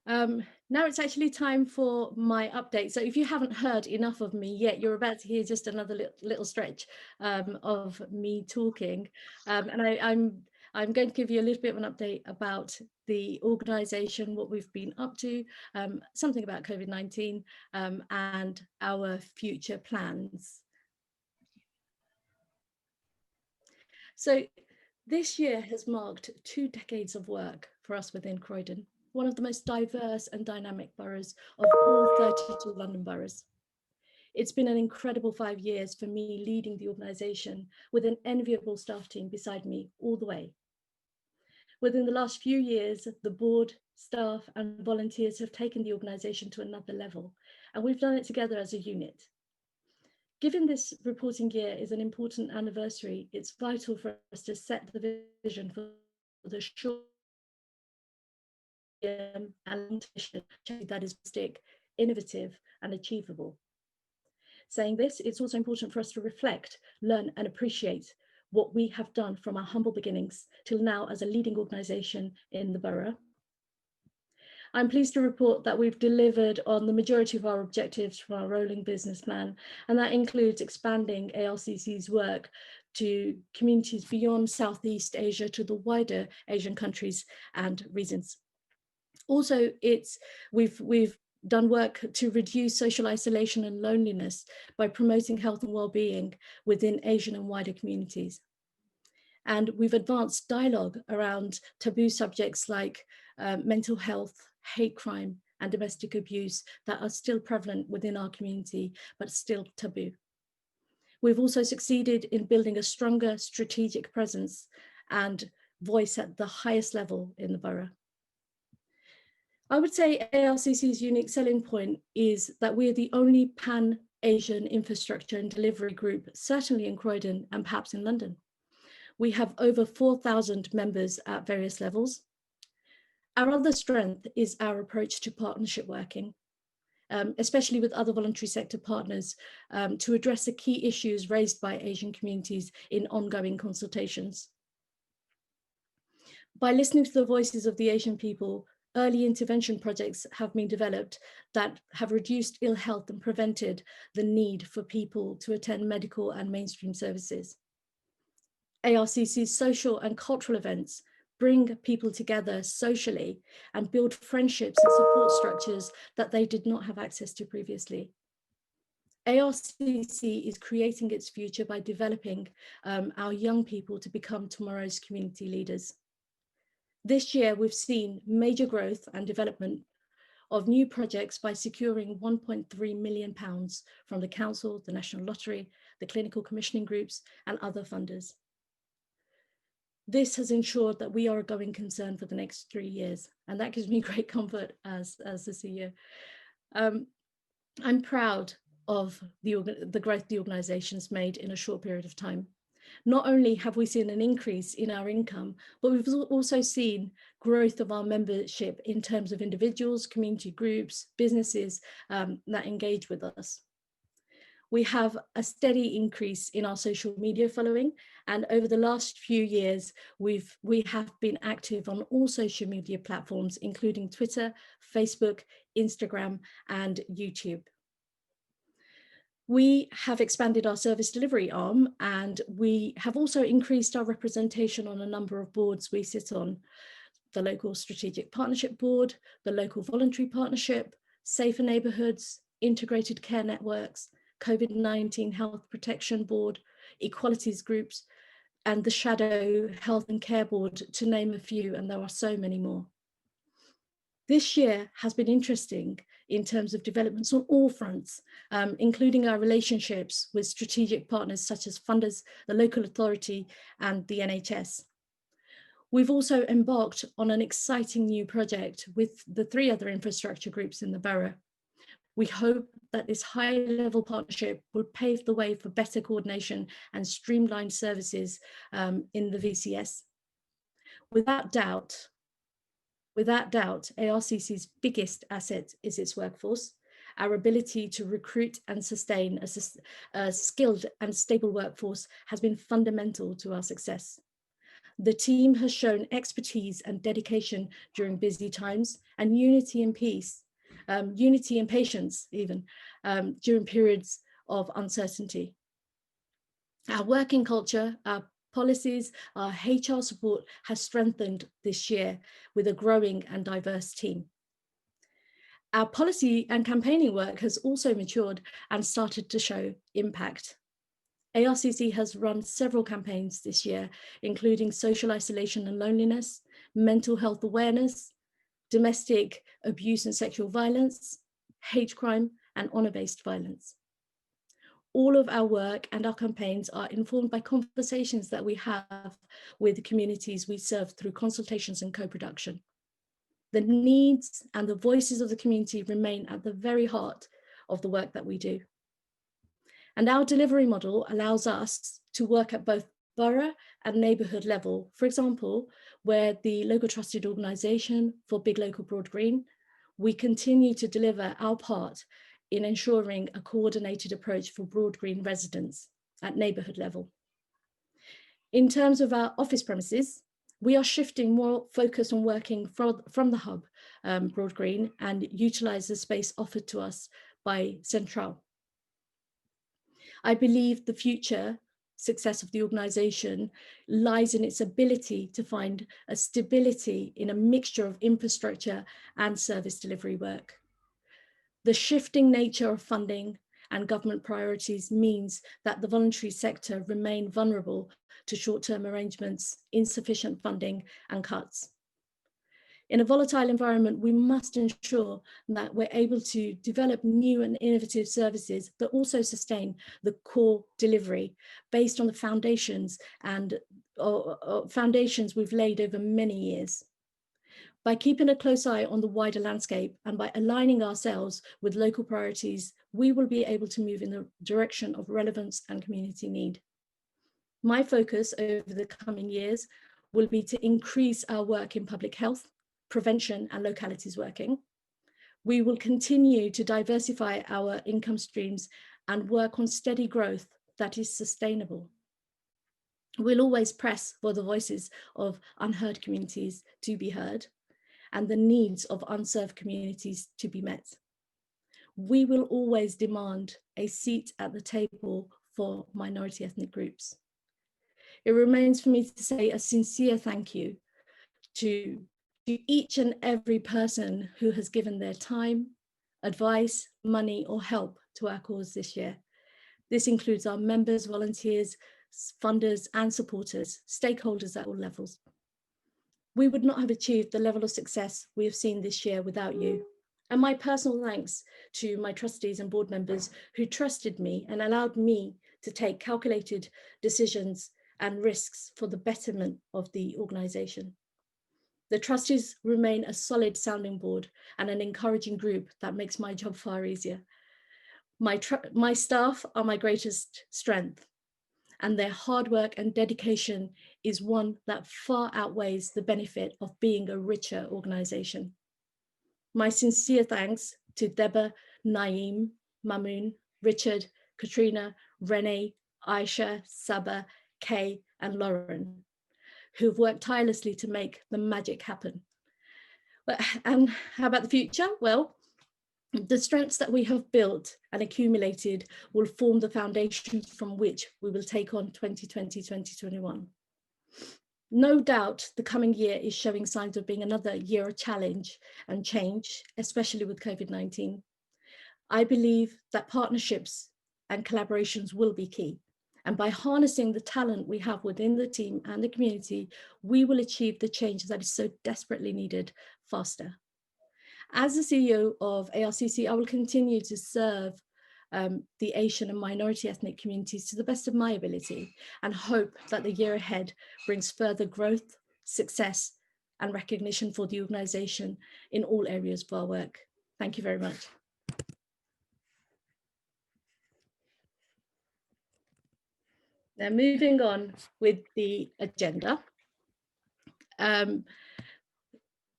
now it's actually time for my update. So if you haven't heard enough of me yet, you're about to hear just another little stretch of me talking. And I'm going to give you a little bit of an update about the organisation, what we've been up to, something about COVID-19 and our future plans. So this year has marked 2 decades of work for us within Croydon, one of the most diverse and dynamic boroughs of all 32 London boroughs. It's been an incredible 5 years for me leading the organisation with an enviable staff team beside me all the way. Within the last few years, the board, staff and volunteers have taken the organisation to another level, and we've done it together as a unit. Given this reporting year is an important anniversary, it's vital for us to set the vision for the short term and that is stick, innovative and achievable. Saying this, it's also important for us to reflect, learn and appreciate what we have done from our humble beginnings till now as a leading organisation in the borough. I'm pleased to report that we've delivered on the majority of our objectives from our rolling business plan, and that includes expanding ARCC's work to communities beyond Southeast Asia to the wider Asian countries and regions. Also, we've done work to reduce social isolation and loneliness by promoting health and well-being within Asian and wider communities. And we've advanced dialogue around taboo subjects like mental health, hate crime and domestic abuse that are still prevalent within our community, but still taboo. We've also succeeded in building a stronger strategic presence and voice at the highest level in the borough. I would say ARCC's unique selling point is that we're the only pan-Asian infrastructure and delivery group, certainly in Croydon and perhaps in London. We have over 4,000 members at various levels. Our other strength is our approach to partnership working, especially with other voluntary sector partners, to address the key issues raised by Asian communities in ongoing consultations. By listening to the voices of the Asian people, early intervention projects have been developed that have reduced ill health and prevented the need for people to attend medical and mainstream services. ARCC's social and cultural events bring people together socially and build friendships and support structures that they did not have access to previously. ARCC is creating its future by developing our young people to become tomorrow's community leaders. This year, we've seen major growth and development of new projects by securing £1.3 million from the Council, the National Lottery, the clinical commissioning groups, and other funders. This has ensured that we are a going concern for the next 3 years, and that gives me great comfort as the CEO. I'm proud of the growth the organisation's made in a short period of time. Not only have we seen an increase in our income, but we've also seen growth of our membership in terms of individuals, community groups, businesses that engage with us. We have a steady increase in our social media following, and over the last few years, we have been active on all social media platforms, including Twitter, Facebook, Instagram, and YouTube. We have expanded our service delivery arm, and we have also increased our representation on a number of boards we sit on: the local strategic partnership board, the local voluntary partnership, safer neighbourhoods, integrated care networks, COVID-19 health protection board, equalities groups, and the shadow health and care board, to name a few, and there are so many more. This year has been interesting in terms of developments on all fronts, including our relationships with strategic partners such as funders, the local authority, and the NHS. We've also embarked on an exciting new project with the 3 other infrastructure groups in the borough. We hope that this high-level partnership will pave the way for better coordination and streamlined services in the VCS. Without doubt, ARCC's biggest asset is its workforce. Our ability to recruit and sustain a skilled and stable workforce has been fundamental to our success. The team has shown expertise and dedication during busy times, and unity and patience even during periods of uncertainty. Our working culture, our policies, our HR support has strengthened this year with a growing and diverse team. Our policy and campaigning work has also matured and started to show impact. ARCC has run several campaigns this year, including social isolation and loneliness, mental health awareness, domestic abuse and sexual violence, hate crime, and honour-based violence. All of our work and our campaigns are informed by conversations that we have with the communities we serve through consultations and co-production. The needs and the voices of the community remain at the very heart of the work that we do. And our delivery model allows us to work at both borough and neighbourhood level. For example, where the local trusted organisation for Big Local Broad Green, we continue to deliver our part in ensuring a coordinated approach for Broad Green residents at neighbourhood level. In terms of our office premises, we are shifting more focus on working from the hub, Broad Green, and utilise the space offered to us by Central. I believe the future success of the organisation lies in its ability to find a stability in a mixture of infrastructure and service delivery work. The shifting nature of funding and government priorities means that the voluntary sector remain vulnerable to short-term arrangements, insufficient funding, and cuts. In a volatile environment, we must ensure that we're able to develop new and innovative services that also sustain the core delivery based on the foundations and foundations we've laid over many years. By keeping a close eye on the wider landscape and by aligning ourselves with local priorities, we will be able to move in the direction of relevance and community need. My focus over the coming years will be to increase our work in public health, prevention, and localities working. We will continue to diversify our income streams and work on steady growth that is sustainable. We'll always press for the voices of unheard communities to be heard and the needs of unserved communities to be met. We will always demand a seat at the table for minority ethnic groups. It remains for me to say a sincere thank you to each and every person who has given their time, advice, money, or help to our cause this year. This includes our members, volunteers, funders, and supporters, stakeholders at all levels. We would not have achieved the level of success we have seen this year without you. And my personal thanks to my trustees and board members who trusted me and allowed me to take calculated decisions and risks for the betterment of the organisation. The trustees remain a solid sounding board and an encouraging group that makes my job far easier. My staff are my greatest strength, and their hard work and dedication is one that far outweighs the benefit of being a richer organisation. My sincere thanks to Deba, Naeem, Mamoon, Richard, Katrina, Renee, Aisha, Saba, Kay, and Lauren, who've worked tirelessly to make the magic happen. And how about the future? Well, the strengths that we have built and accumulated will form the foundations from which we will take on 2020-2021. No doubt the coming year is showing signs of being another year of challenge and change, especially with COVID-19. I believe that partnerships and collaborations will be key. And by harnessing the talent we have within the team and the community, we will achieve the change that is so desperately needed faster. As the CEO of ARCC, I will continue to serve the Asian and minority ethnic communities to the best of my ability, and hope that the year ahead brings further growth, success, and recognition for the organisation in all areas of our work. Thank you very much. Now, moving on with the agenda.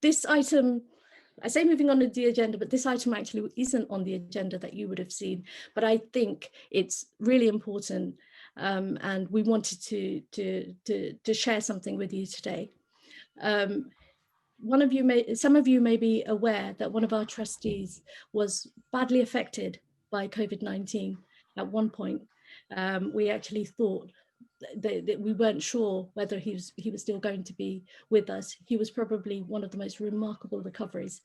This item, I say moving on to the agenda, but this item actually isn't on the agenda that you would have seen, but I think it's really important, and we wanted to share something with you today. Some of you may be aware that one of our trustees was badly affected by COVID-19 at one point. We actually thought that we weren't sure whether he was still going to be with us. He was probably one of the most remarkable recoveries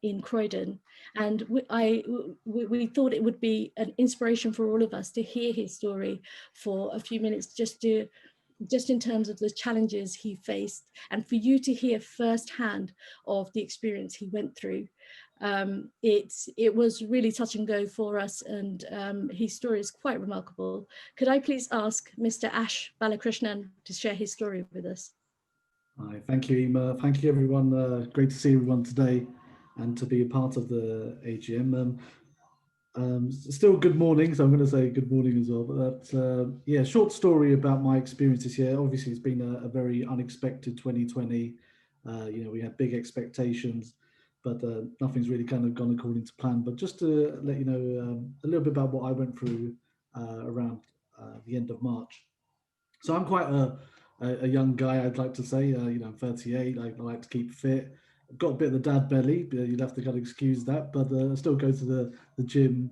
in Croydon, and we thought it would be an inspiration for all of us to hear his story for a few minutes, just in terms of the challenges he faced, and for you to hear firsthand of the experience he went through. It was really touch and go for us, and his story is quite remarkable. Could I please ask Mr. Ash Balakrishnan to share his story with us? Hi, thank you, Emma. Thank you, everyone. Great to see everyone today and to be a part of the AGM. Still good morning, so I'm going to say good morning as well. But yeah, short story about my experience this year. Obviously, it's been a very unexpected 2020. You know, we had big expectations, but nothing's really kind of gone according to plan. But just to let you know a little bit about what I went through around the end of March. So I'm quite a young guy, I'd like to say. You know, I'm 38. I like to keep fit. I've got a bit of the dad belly, but you'd have to kind of excuse that. But I still go to the gym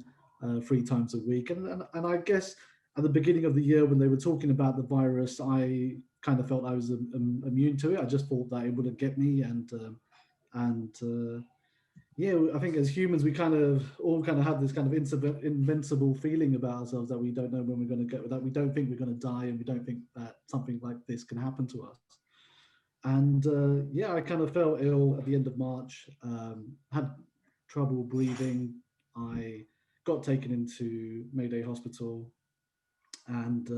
3 times a week. And I guess at the beginning of the year, when they were talking about the virus, I kind of felt I was immune to it. I just thought that it wouldn't get me. Yeah, I think as humans, we all have this kind of invincible feeling about ourselves, that we don't know when we're going to get, that we don't think we're going to die, and we don't think that something like this can happen to us. And yeah, I kind of felt ill at the end of March, had trouble breathing. I got taken into Mayday Hospital, and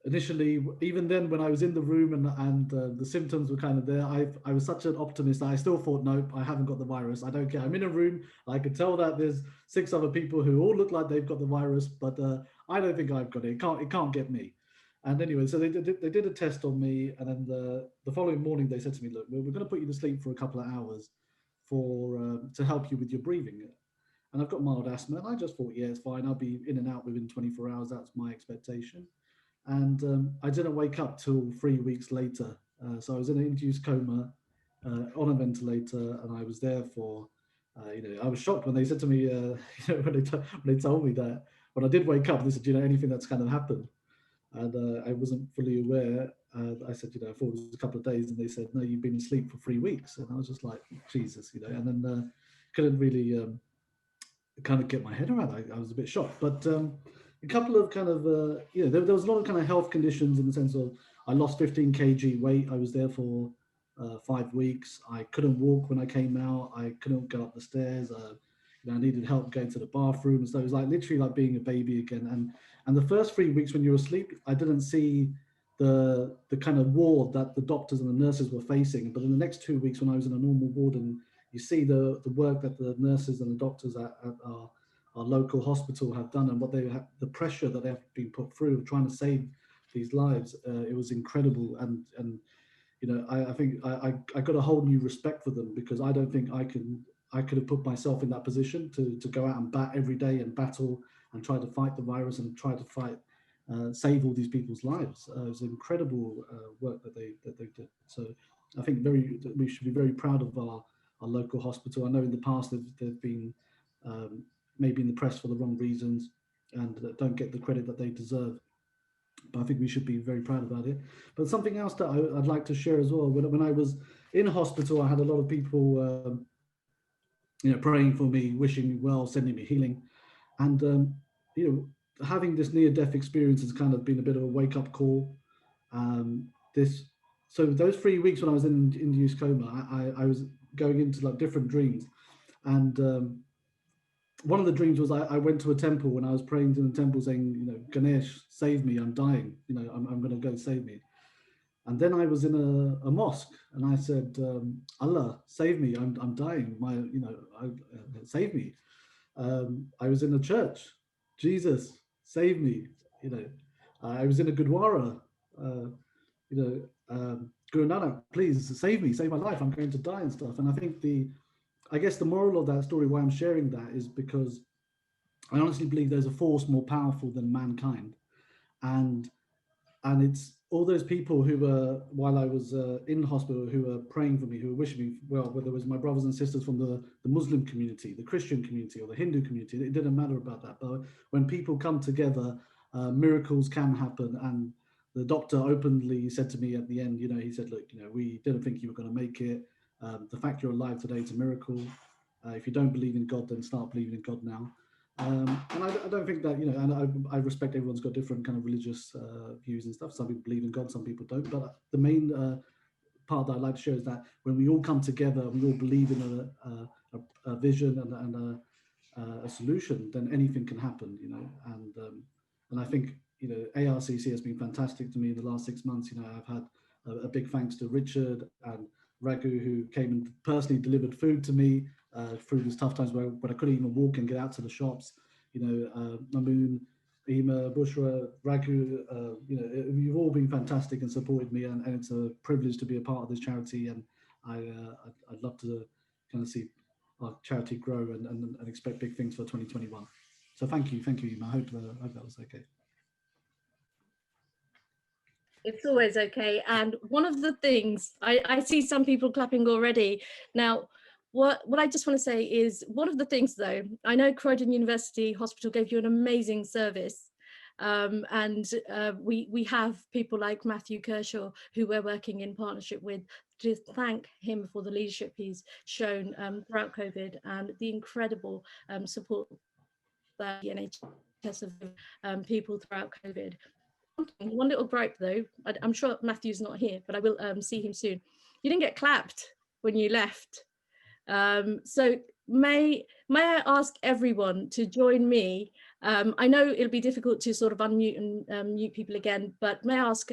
initially, even then, when I was in the room and the symptoms were kind of there, I was such an optimist that I still thought, nope, I haven't got the virus. I don't care. I'm in a room. I could tell that there's 6 other people who all look like they've got the virus, but I don't think I've got it. It can't get me. And anyway, so they did a test on me, and then the following morning they said to me, look, we're going to put you to sleep for a couple of hours to help you with your breathing. And I've got mild asthma, and I just thought, yeah, it's fine. I'll be in and out within 24 hours. That's my expectation. And I didn't wake up till 3 weeks later. So I was in an induced coma on a ventilator, and I was there for, you know, I was shocked when they said to me, you know, when they told me that. When I did wake up, they said, you know, anything that's kind of happened. And I wasn't fully aware. I said, you know, I thought it was a couple of days, and they said, no, you've been asleep for 3 weeks. And I was just like, Jesus, you know, and then couldn't really kind of get my head around it. I was a bit shocked. But a couple of kind of, you know, there was a lot of kind of health conditions, in the sense of I lost 15 kg weight. I was there for 5 weeks. I couldn't walk when I came out. I couldn't go up the stairs. I needed help going to the bathroom. So it was like literally like being a baby again. And the first 3 weeks when you were asleep, I didn't see the kind of ward that the doctors and the nurses were facing. But in the next 2 weeks, when I was in a normal ward, and you see the work that the nurses and the doctors at our local hospital have done, and what they have, the pressure that they have been put through trying to save these lives, it was incredible. And I think I got a whole new respect for them, because I don't think I could have put myself in that position to go out and bat every day and battle and try to fight the virus and try to save all these people's lives. It was incredible work that they did. So I think we should be very proud of our local hospital. I know in the past they've been maybe in the press for the wrong reasons and don't get the credit that they deserve. But I think we should be very proud about it. But something else that I'd like to share as well, when I was in hospital, I had a lot of people praying for me, wishing me well, sending me healing. And having this near-death experience has kind of been a bit of a wake-up call. So those 3 weeks when I was in induced coma, I was going into like different dreams. And one of the dreams was I went to a temple, and I was praying to the temple saying, Ganesh, save me, I'm dying, I'm going to go, save me. And then I was in a mosque, and I said, Allah, save me, I'm dying, save me. I was in a church, Jesus, save me. I was in a Gurdwara, Guru Nanak, please save me, save my life, I'm going to die and stuff. And I think I guess the moral of that story, why I'm sharing that, is because I honestly believe there's a force more powerful than mankind. And it's all those people who were, while I was in hospital, who were praying for me, who were wishing me well, whether it was my brothers and sisters from the Muslim community, the Christian community, or the Hindu community, it didn't matter about that. But when people come together, miracles can happen. And the doctor openly said to me at the end, he said, look, we didn't think you were going to make it. The fact you're alive today is a miracle. If you don't believe in God, then start believing in God now. And I don't think that, and I respect everyone's got different kind of religious views and stuff. Some people believe in God, some people don't. But the main part that I'd like to share is that when we all come together, we all believe in a vision and a solution, then anything can happen, And I think, ARCC has been fantastic to me in the last 6 months. I've had a big thanks to Richard and Raghu, who came and personally delivered food to me through these tough times when I couldn't even walk and get out to the shops. Mamoon, Ema, Bushra, Raghu, you've all been fantastic and supported me, and it's a privilege to be a part of this charity. And I'd love to kind of see our charity grow and expect big things for 2021. So thank you, Ema. I hope that was okay. It's always okay. And one of the things, I see some people clapping already. Now, what I just want to say is, one of the things though, I know Croydon University Hospital gave you an amazing service. We have people like Matthew Kershaw, who we're working in partnership with, to thank him for the leadership he's shown throughout COVID and the incredible support that the NHS have given people throughout COVID. One little gripe though, I'm sure Matthew's not here, but I will see him soon. You didn't get clapped when you left. So may I ask everyone to join me? I know it'll be difficult to sort of unmute and mute people again, but may I ask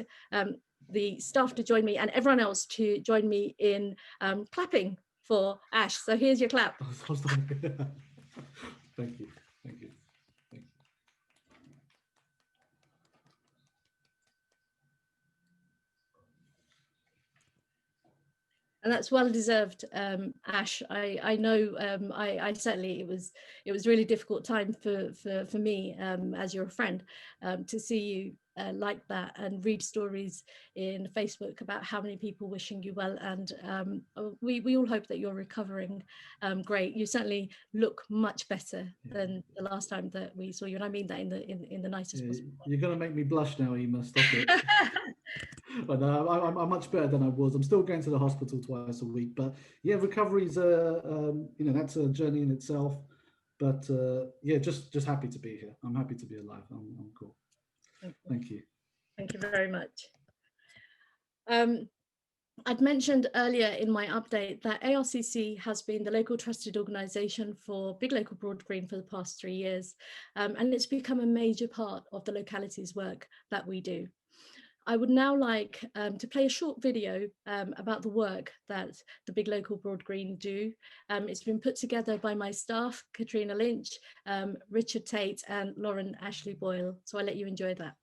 the staff to join me and everyone else to join me in clapping for Ash. So here's your clap. Thank you. Thank you. And that's well deserved, Ash. I know I certainly, it was really difficult time for me as your friend to see you like that and read stories in Facebook about how many people wishing you well. And we all hope that you're recovering great. You certainly look much better than the last time that we saw you, and I mean that in the nicest possible way. You're gonna make me blush now, Ema. Stop it. But I'm much better than I was. I'm still going to the hospital twice a week, but yeah, recovery's that's a journey in itself. But yeah, just happy to be here. I'm happy to be alive. I'm cool. Thank you. Thank you very much. I'd mentioned earlier in my update that ARCC has been the local trusted organisation for Big Local Broad Green for the past 3 years, and it's become a major part of the locality's work that we do. I would now like to play a short video about the work that the Big Local Broad Green do. It's been put together by my staff, Katrina Lynch, Richard Tate and Lauren Ashley Boyle. So I'll let you enjoy that.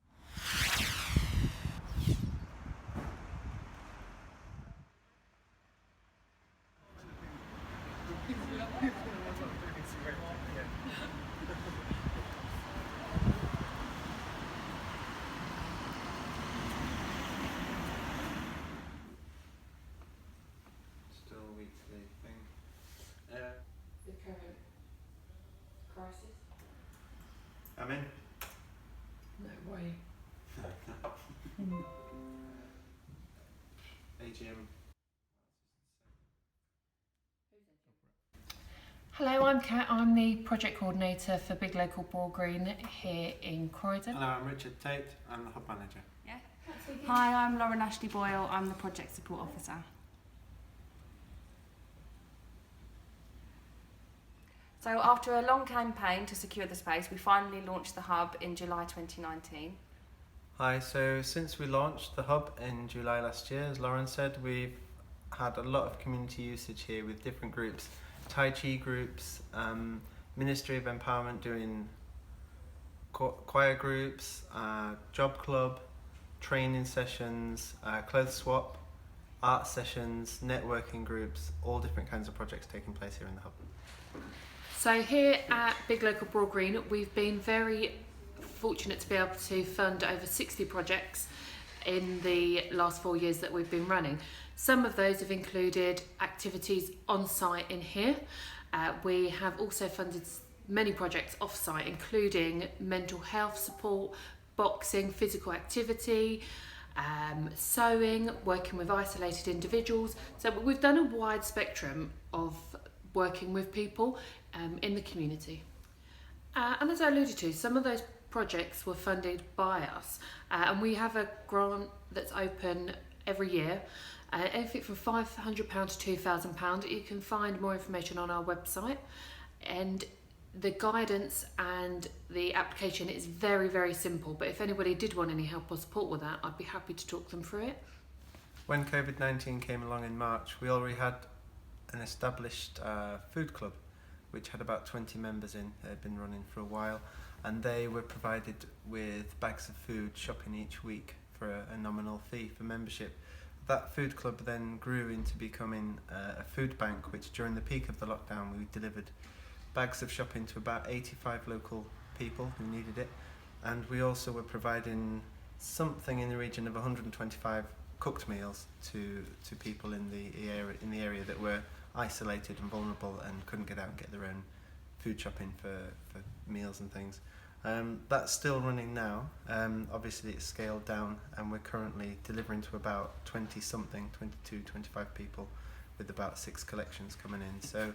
The current crisis? I'm in. No way. AGM. Hello, I'm Kat. I'm the project coordinator for Big Local Broad Green here in Croydon. Hello, I'm Richard Tate. I'm the hub manager. Yeah. Hi, I'm Lauren Ashley Boyle. I'm the project support officer. So after a long campaign to secure the space, we finally launched the hub in July 2019. Hi, so since we launched the hub in July last year, as Lauren said, we've had a lot of community usage here with different groups. Tai Chi groups, Ministry of Empowerment doing choir groups, job club, training sessions, clothes swap, art sessions, networking groups, all different kinds of projects taking place here in the hub. So here at Big Local Broad Green, we've been very fortunate to be able to fund over 60 projects in the last 4 years that we've been running. Some of those have included activities on site in here. We have also funded many projects off site, including mental health support, boxing, physical activity, sewing, working with isolated individuals. So we've done a wide spectrum of working with people in the community. And as I alluded to, some of those projects were funded by us, and we have a grant that's open every year, anything from £500 to £2,000. You can find more information on our website, and the guidance and the application is very, very simple, but if anybody did want any help or support with that, I'd be happy to talk them through it. When COVID-19 came along in March, we already had an established food club which had about 20 members in. They had been running for a while, and they were provided with bags of food shopping each week for a nominal fee for membership. That food club then grew into becoming a food bank, which during the peak of the lockdown we delivered bags of shopping to about 85 local people who needed it, and we also were providing something in the region of 125 cooked meals to people in the area that were isolated and vulnerable and couldn't get out and get their own food shopping for meals and things. That's still running now. Obviously it's scaled down, and we're currently delivering to about 20 something, 22, 25 people with about 6 collections coming in. So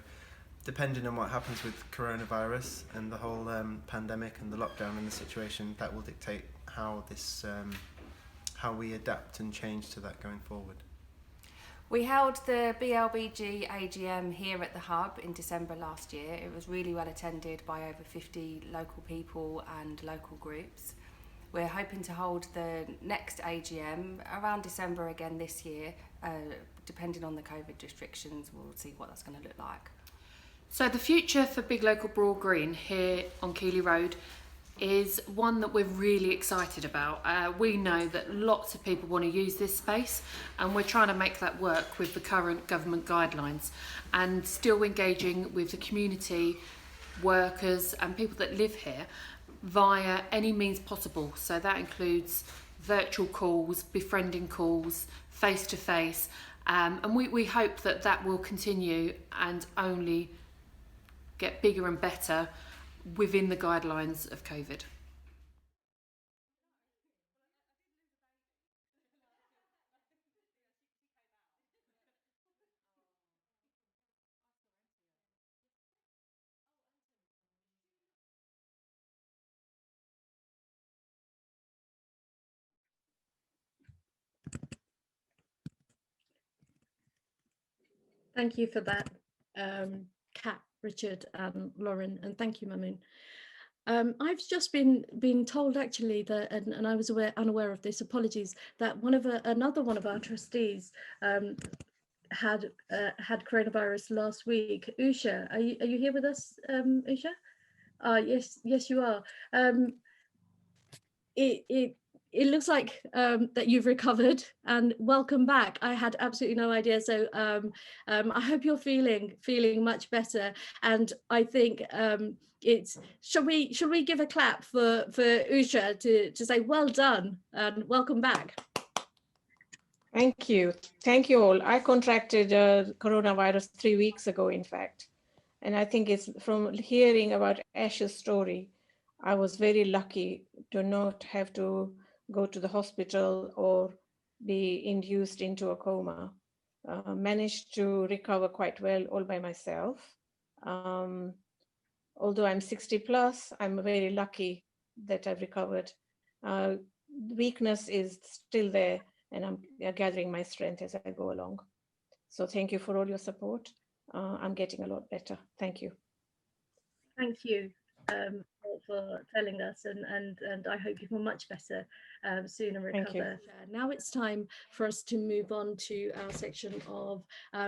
depending on what happens with coronavirus and the whole pandemic and the lockdown and the situation, that will dictate how this how we adapt and change to that going forward. We held the BLBG AGM here at the hub in December last year. It was really well attended by over 50 local people and local groups. We're hoping to hold the next AGM around December again this year. Depending on the COVID restrictions, we'll see what that's going to look like. So the future for Big Local Broad Green here on Keeley Road is one that we're really excited about. We know that lots of people want to use this space, and we're trying to make that work with the current government guidelines and still engaging with the community, workers and people that live here via any means possible. So that includes virtual calls, befriending calls, face-to-face, and we hope that that will continue and only get bigger and better within the guidelines of COVID. Thank you for that, Kat, Richard, and Lauren, and thank you, Mamoon. I've just been told actually that, and I was unaware of this. Apologies. That another one of our trustees had coronavirus last week. Usha, are you here with us, Usha? Yes, you are. It looks like that you've recovered, and welcome back. I had absolutely no idea, so I hope you're feeling much better. And I think should we give a clap for Usha to say well done and welcome back. Thank you all. I contracted coronavirus 3 weeks ago, in fact, and I think it's from hearing about Ash's story, I was very lucky to not have to go to the hospital or be induced into a coma. Managed to recover quite well all by myself. Although I'm 60 plus, I'm very lucky that I've recovered. Weakness is still there, and I'm gathering my strength as I go along. So thank you for all your support. I'm getting a lot better. Thank you. Thank you for telling us, and I hope you feel much better soon and recover. Now it's time for us to move on to our section of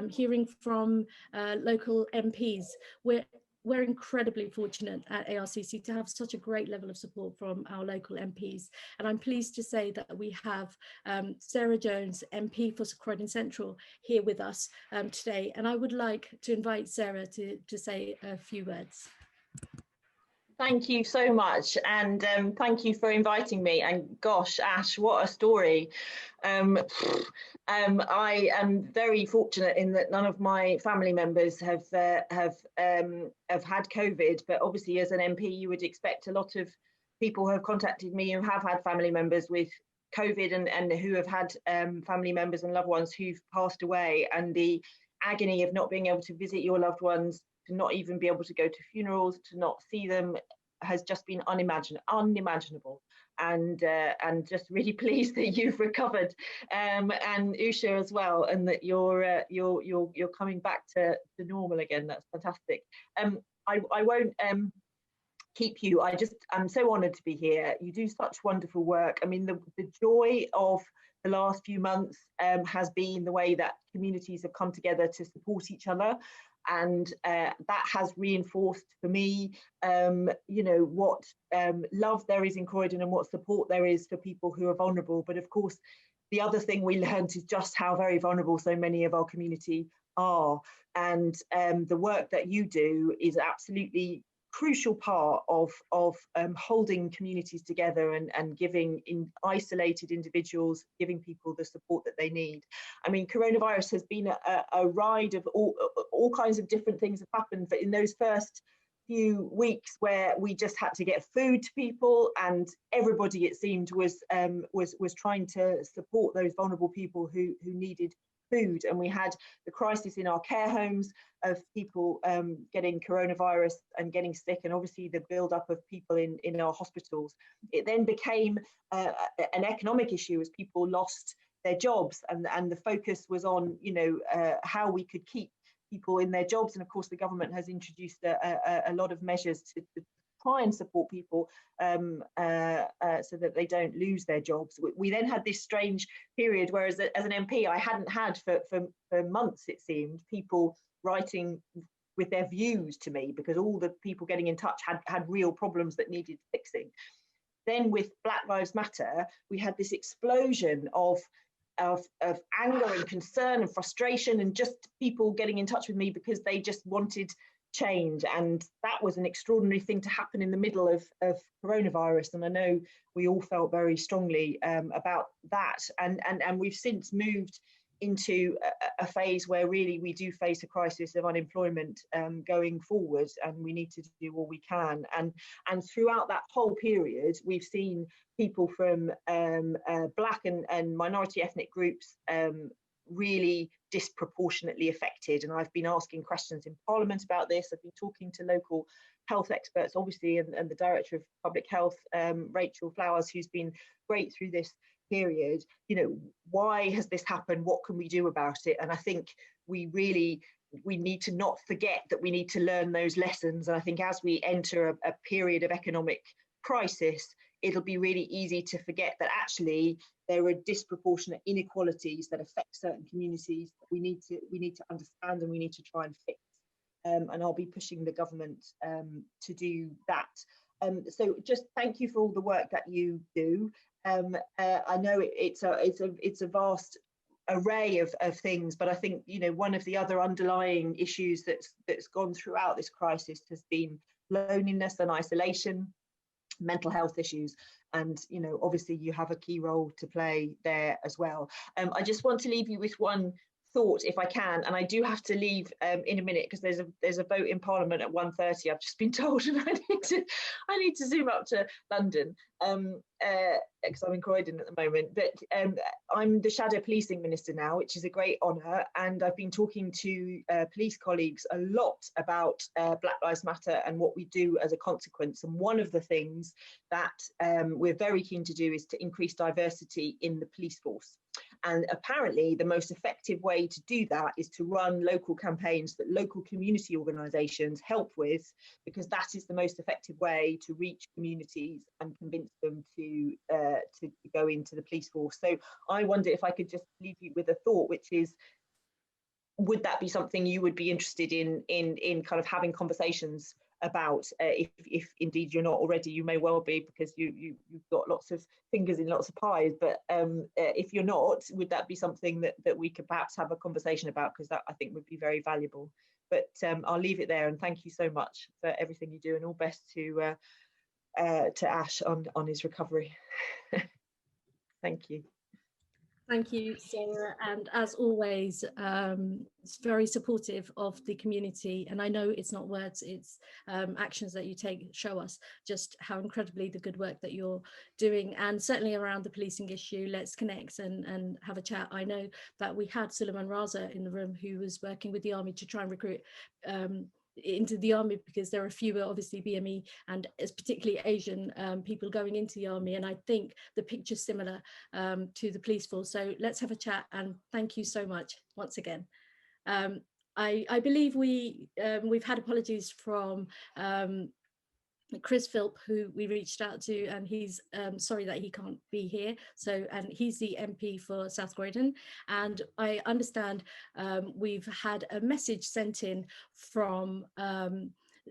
hearing from local MPs. We're incredibly fortunate at ARCC to have such a great level of support from our local MPs. And I'm pleased to say that we have Sarah Jones, MP for Croydon Central, here with us today. And I would like to invite Sarah to say a few words. Thank you so much, and thank you for inviting me. And gosh, Ash, what a story! I am very fortunate in that none of my family members have had COVID. But obviously, as an MP, you would expect a lot of people who have contacted me who have had family members with COVID and who have had family members and loved ones who've passed away, and the agony of not being able to visit your loved ones, to not even be able to go to funerals, to not see them, has just been unimaginable. And just really pleased that you've recovered, and Usha as well, and that you're coming back to normal again. That's fantastic. I won't keep you. I'm so honoured to be here. You do such wonderful work. I mean, the joy of the last few months has been the way that communities have come together to support each other. And that has reinforced for me, what love there is in Croydon and what support there is for people who are vulnerable. But of course, the other thing we learned is just how very vulnerable so many of our community are. And the work that you do is absolutely crucial part of holding communities together and giving isolated individuals, giving people the support that they need. I mean, coronavirus has been a ride of all kinds of different things have happened, but in those first few weeks where we just had to get food to people, and everybody, it seemed, was trying to support those vulnerable people who needed food. And we had the crisis in our care homes of people getting coronavirus and getting sick, and obviously the build-up of people in our hospitals. It then became an economic issue as people lost their jobs, and the focus was on how we could keep people in their jobs. And of course the government has introduced a lot of measures to try and support people so that they don't lose their jobs. We then had this strange period where as an MP I hadn't had for months, it seemed, people writing with their views to me, because all the people getting in touch had real problems that needed fixing. Then with Black Lives Matter, we had this explosion of anger and concern and frustration, and just people getting in touch with me because they just wanted change. And that was an extraordinary thing to happen in the middle of coronavirus, and I know we all felt very strongly about that. And we've since moved into a phase where really we do face a crisis of unemployment going forward, and we need to do all we can. And throughout that whole period, we've seen people from Black and minority ethnic groups really disproportionately affected. And I've been asking questions in Parliament about this. I've been talking to local health experts, obviously, and the Director of Public Health, Rachel Flowers, who's been great through this period. Why has this happened? What can we do about it? And I think we really we need to not forget that we need to learn those lessons. And I think as we enter a period of economic crisis, it'll be really easy to forget that actually there are disproportionate inequalities that affect certain communities that we need to understand and we need to try and fix. And I'll be pushing the government to do that. So just thank you for all the work that you do. I know it's a vast array of things, but I think, you know, one of the other underlying issues that's gone throughout this crisis has been loneliness and isolation, mental health issues, and, you know, obviously you have a key role to play there as well. I just want to leave you with one thought, if I can, and I do have to leave in a minute because there's a vote in Parliament at 1:30. I've just been told, and I need to zoom up to London because I'm in Croydon at the moment. But I'm the Shadow Policing Minister now, which is a great honour, and I've been talking to police colleagues a lot about Black Lives Matter and what we do as a consequence. And one of the things that we're very keen to do is to increase diversity in the police force. And apparently the most effective way to do that is to run local campaigns that local community organisations help with, because that is the most effective way to reach communities and convince them to go into the police force. So I wonder if I could just leave you with a thought, which is, would that be something you would be interested in kind of having conversations about? If indeed you're not already, you may well be, because you've got lots of fingers in lots of pies, but if you're not, would that be something that we could perhaps have a conversation about, because that I think would be very valuable. But I'll leave it there, and thank you so much for everything you do, and all best to Ash on his recovery. Thank you. Thank you, Sarah, and as always, it's very supportive of the community. And I know it's not words, it's actions that you take show us just how incredibly the good work that you're doing, and certainly around the policing issue. Let's connect and have a chat. I know that we had Suleiman Raza in the room, who was working with the army to try and recruit into the army, because there are fewer, obviously, BME and particularly Asian people going into the army, and I think the picture's similar to the police force. So let's have a chat, and thank you so much once again. I believe we've had apologies from Chris Philp, who we reached out to, and he's sorry that he can't be here. So, and he's the MP for South Croydon. And I understand we've had a message sent in from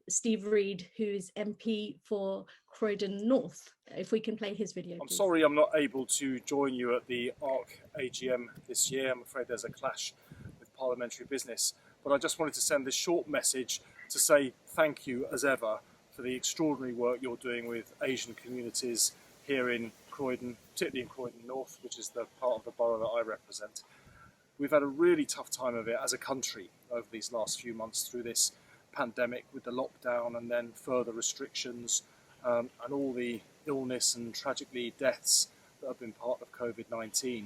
Steve Reed, who is MP for Croydon North. If we can play his video, I'm please. sorry I'm not able to join you at the Arc AGM this year. I'm afraid there's a clash with parliamentary business. But I just wanted to send this short message to say thank you, as ever, for the extraordinary work you're doing with Asian communities here in Croydon, particularly in Croydon North, which is the part of the borough that I represent. We've had a really tough time of it as a country over these last few months through this pandemic, with the lockdown and then further restrictions and all the illness and tragically deaths that have been part of COVID-19.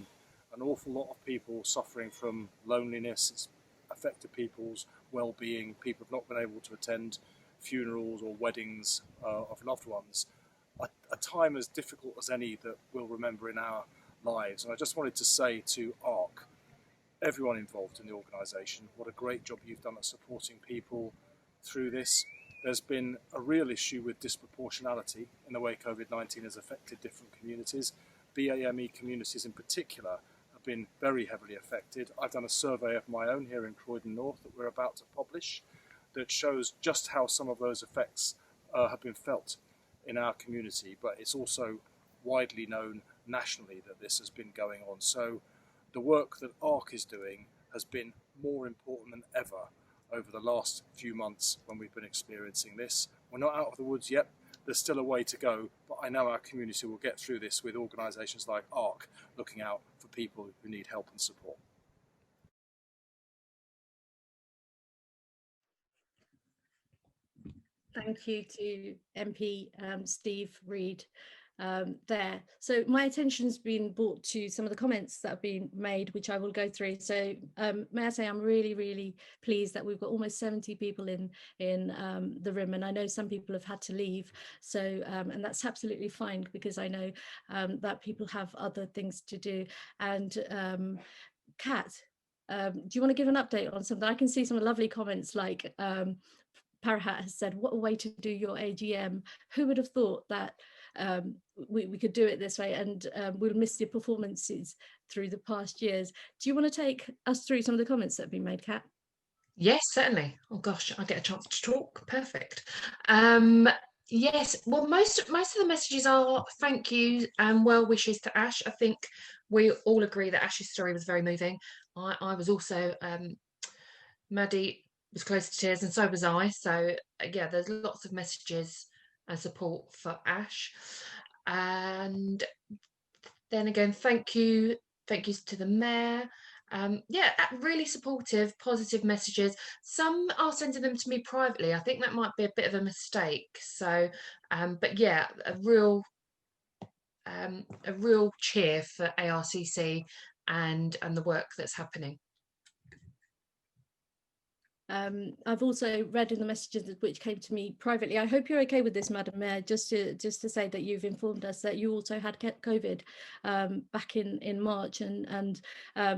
An awful lot of people suffering from loneliness. It's affected people's well-being. People have not been able to attend funerals or weddings of loved ones. A time as difficult as any that we'll remember in our lives. And I just wanted to say to Arc, everyone involved in the organisation, what a great job you've done at supporting people through this. There's been a real issue with disproportionality in the way COVID-19 has affected different communities. BAME communities in particular have been very heavily affected. I've done a survey of my own here in Croydon North that we're about to publish, that shows just how some of those effects have been felt in our community, but it's also widely known nationally that this has been going on. So the work that Arc is doing has been more important than ever over the last few months when we've been experiencing this. We're not out of the woods yet, there's still a way to go, but I know our community will get through this with organisations like Arc looking out for people who need help and support. Thank you to MP Steve Reed there. So my attention's been brought to some of the comments that have been made, which I will go through. So may I say I'm really, really pleased that we've got almost 70 people in the room, and I know some people have had to leave. So and that's absolutely fine, because I know that people have other things to do. And Kat, do you want to give an update on something? I can see some lovely comments like Parahat has said, what a way to do your AGM. Who would have thought that we could do it this way, and we'll miss the performances through the past years. Do you want to take us through some of the comments that have been made, Kat? Yes, certainly. Oh gosh, I get a chance to talk. Perfect. Yes, well, most of the messages are thank you and well wishes to Ash. I think we all agree that Ash's story was very moving. I was also, Maddie was close to tears and so was I. So yeah, there's lots of messages and support for Ash. And then again, thank yous to the mayor. Yeah, really supportive, positive messages. Some are sending them to me privately. I think that might be a bit of a mistake. So, but yeah, a real cheer for ARCC and the work that's happening. I've also read in the messages which came to me privately. I hope you're okay with this, Madam Mayor, just to say that you've informed us that you also had COVID back in March, and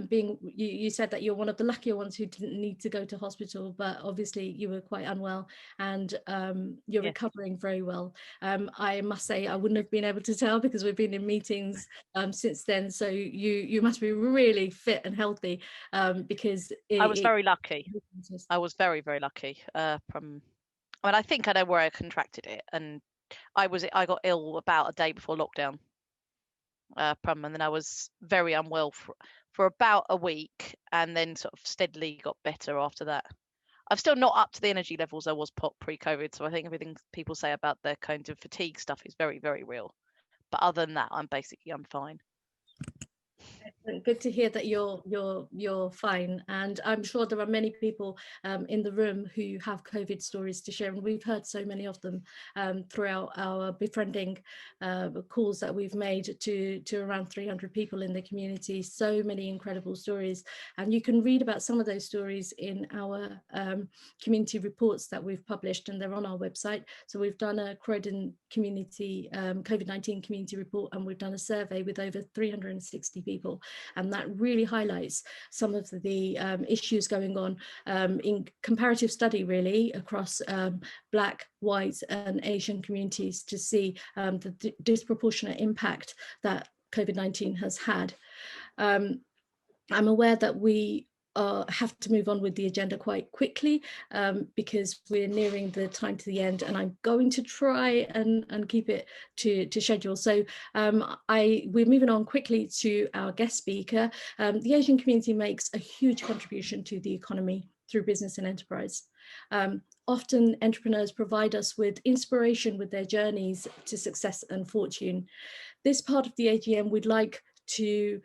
being you said that you're one of the luckier ones who didn't need to go to hospital, but obviously you were quite unwell, and you're recovering very well. I must say I wouldn't have been able to tell because we've been in meetings since then, so you must be really fit and healthy, because I was very lucky. I was very, very lucky. I mean, I think I know where I contracted it, and I got ill about a day before lockdown. And then I was very unwell for about a week, and then sort of steadily got better after that. I'm still not up to the energy levels I was pre-COVID, so I think everything people say about the kind of fatigue stuff is very, very real. But other than that, I'm fine. Good to hear that you're fine, and I'm sure there are many people in the room who have COVID stories to share, and we've heard so many of them throughout our befriending calls that we've made to around 300 people in the community. So many incredible stories, and you can read about some of those stories in our community reports that we've published, and they're on our website. So we've done a Croydon community COVID-19 community report, and we've done a survey with over 360 people. And that really highlights some of the issues going on in comparative study, really, across Black, white and Asian communities, to see the disproportionate impact that COVID-19 has had. I'm aware that we have to move on with the agenda quite quickly because we're nearing the time to the end, and I'm going to try and keep it to schedule. So we're moving on quickly to our guest speaker. The Asian community makes a huge contribution to the economy through business and enterprise. Often entrepreneurs provide us with inspiration with their journeys to success and fortune. This part of the AGM, we'd like to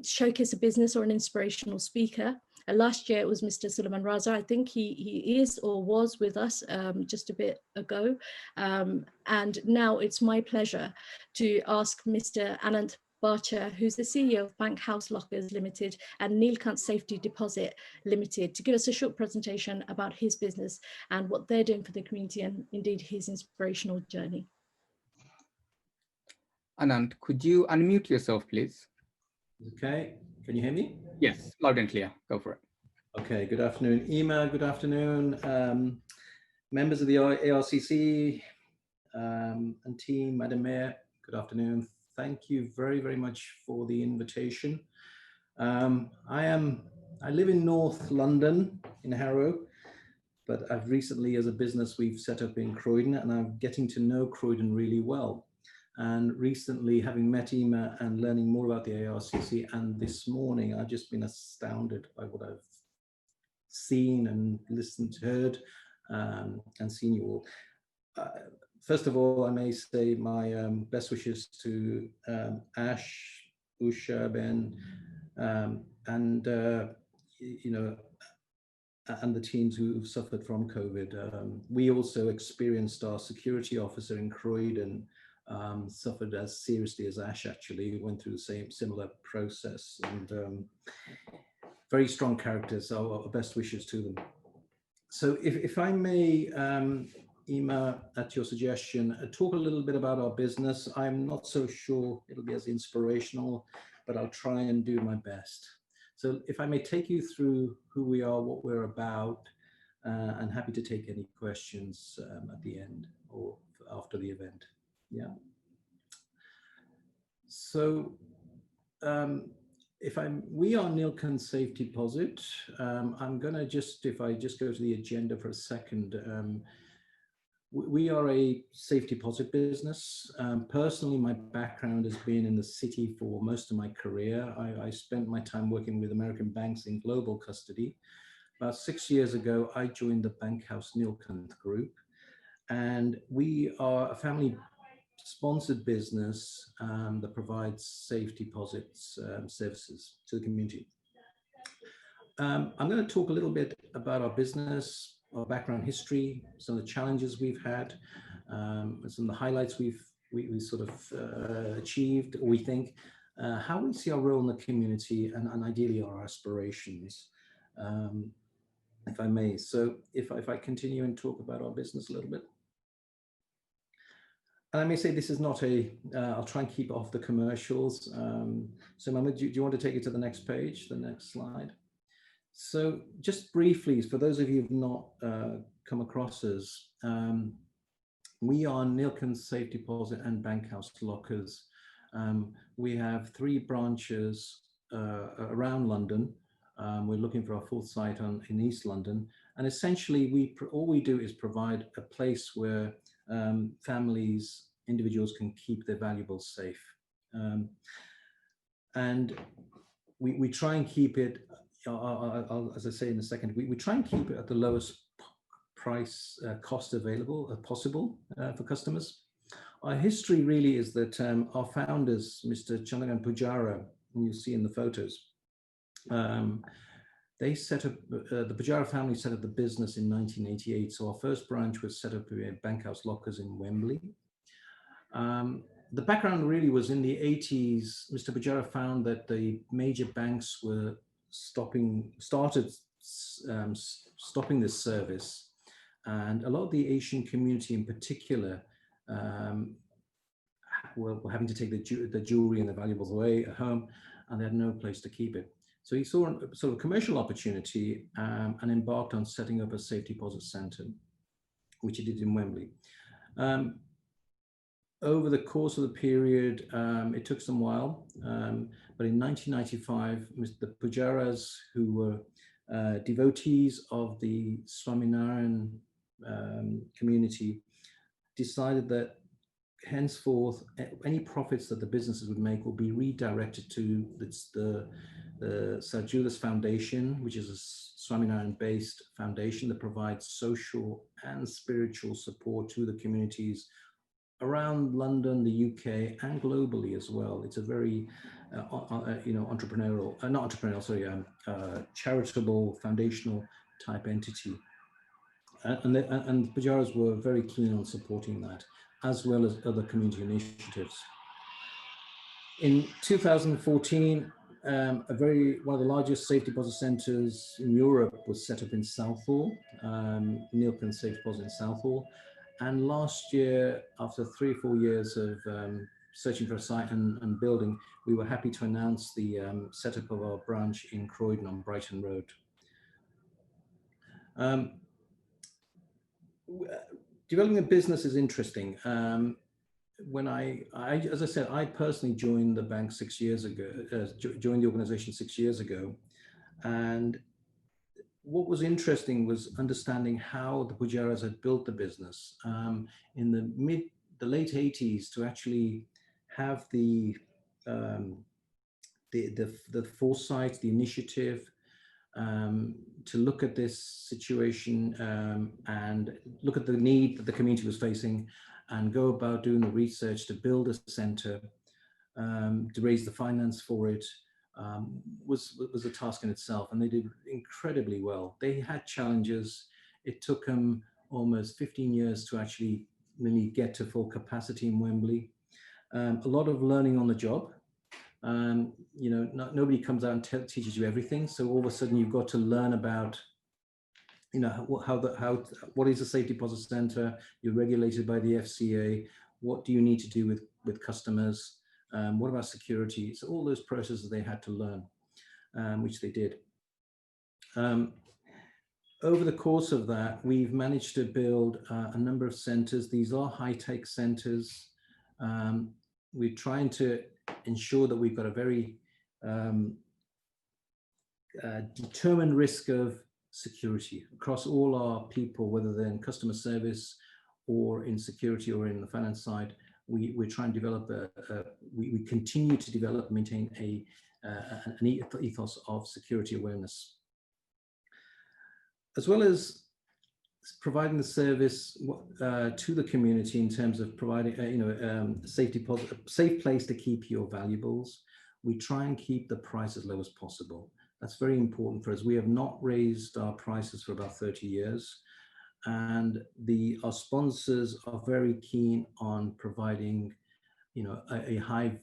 showcase a business or an inspirational speaker. Last year it was Mr. Sulaiman Raza. I think he is or was with us just a bit ago. And now it's my pleasure to ask Mr. Anant Barcher, who's the CEO of Bank House Lockers Limited and Neelkant Safety Deposit Limited, to give us a short presentation about his business and what they're doing for the community, and indeed his inspirational journey. Anand, could you unmute yourself, please? Okay, can you hear me? Yes, loud and clear. Go for it. Okay, good afternoon, Emma. Good afternoon, members of the ARCC and team, Madam Mayor. Good afternoon. Thank you very, very much for the invitation. I live in North London, in Harrow, but I've recently, as a business, we've set up in Croydon, and I'm getting to know Croydon really well. And recently, having met Emma and learning more about the ARCC, and this morning, I've just been astounded by what I've seen and listened, heard, and seen you all. First of all, I may say my best wishes to Ash, Usha, Ben, and you know, and the teams who've suffered from COVID. We also experienced our security officer in Croydon suffered as seriously as Ash actually, went through the similar process, and very strong characters, so our best wishes to them. So if I may, Emma, at your suggestion, talk a little bit about our business. I'm not so sure it'll be as inspirational, but I'll try and do my best. So if I may take you through who we are, what we're about, and happy to take any questions at the end or after the event. Yeah. So we are Nilkan Safe Deposit. I'm going to if I just go to the agenda for a second. We are a safe deposit business. Personally, my background has been in the city for most of my career. I spent my time working with American banks in global custody. About 6 years ago, I joined the Bankhouse Nilkan Group, and we are a family-sponsored business that provides safe deposits services to the community. I'm going to talk a little bit about our business, our background history, some of the challenges we've had, and some of the highlights we sort of achieved, or we think, how we see our role in the community, and ideally our aspirations, if I may. So if I continue and talk about our business a little bit. And I may say this is not I'll try and keep off the commercials. So Mama, do you want to take it to the next page, the next slide? So just briefly, for those of you who've not come across us, we are Nilkan Safe Deposit and Bankhouse Lockers. We have 3 branches around London. We're looking for our 4th site in East London. And essentially, all we do is provide a place where families, individuals can keep their valuables safe. And we try and keep it, as I say in a second, we try and keep it at the lowest price cost available possible for customers. Our history really is that our founders, Mr. Chandragan Pujara, who you see in the photos, they set up, the Pujara family set up the business in 1988. So our first branch was set up at Bankhouse Lockers in Wembley. The background really was in the 80s, Mr. Pujara found that the major banks were stopping this service. And a lot of the Asian community in particular were having to take the jewelry and the valuables away at home, and they had no place to keep it. So he saw a sort of commercial opportunity and embarked on setting up a safe deposit center, which he did in Wembley. Over the course of the period, it took some while, but in 1995, the Pujaras, who were devotees of the Swaminarayan community, decided that henceforth, any profits that the businesses would make will be redirected to the Sarjulas Foundation, which is a Swaminarayan-based foundation that provides social and spiritual support to the communities around London, the UK, and globally as well. It's a very, charitable, foundational type entity. And the Pujaras were very keen on supporting that, as well as other community initiatives. In 2014, one of the largest safe deposit centers in Europe was set up in Southall, Nilkan Safe Deposit in Southall. And last year, after 3 or 4 years of searching for a site and building, we were happy to announce the setup of our branch in Croydon on Brighton Road. Developing a business is interesting. When as I said, I personally joined the bank 6 years ago, joined the organization 6 years ago. And what was interesting was understanding how the Pujaras had built the business in the late 80s to actually have the foresight, the initiative to look at this situation and look at the need that the community was facing and go about doing the research to build a center, to raise the finance for it, was a task in itself, and they did incredibly well. They had challenges. It took them almost 15 years to actually really get to full capacity in Wembley. A lot of learning on the job. Nobody comes out and teaches you everything. So all of a sudden you've got to learn about, what is a safe deposit center? You're regulated by the FCA. What do you need to do with customers? What about security? So all those processes they had to learn. which they did. Over the course of that, we've managed to build a number of centres. These are high-tech centres. We're trying to ensure that we've got a very determined risk of security across all our people, whether they're in customer service or in security or in the finance side. We're trying to develop we continue to develop and maintain an ethos of security awareness, as well as providing the service to the community in terms of providing a safe place to keep your valuables. We try and keep the price as low as possible. That's very important for us. We have not raised our prices for about 30 years. And our sponsors are very keen on providing, a high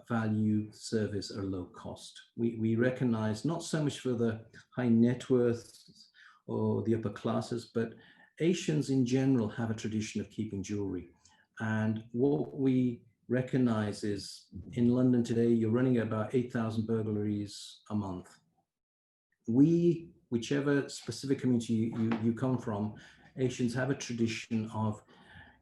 value service at a low cost. We recognize not so much for the high net worth or the upper classes, but Asians in general have a tradition of keeping jewelry. And what we recognize is in London today, you're running about 8,000 burglaries a month. Whichever specific community you come from, Asians have a tradition of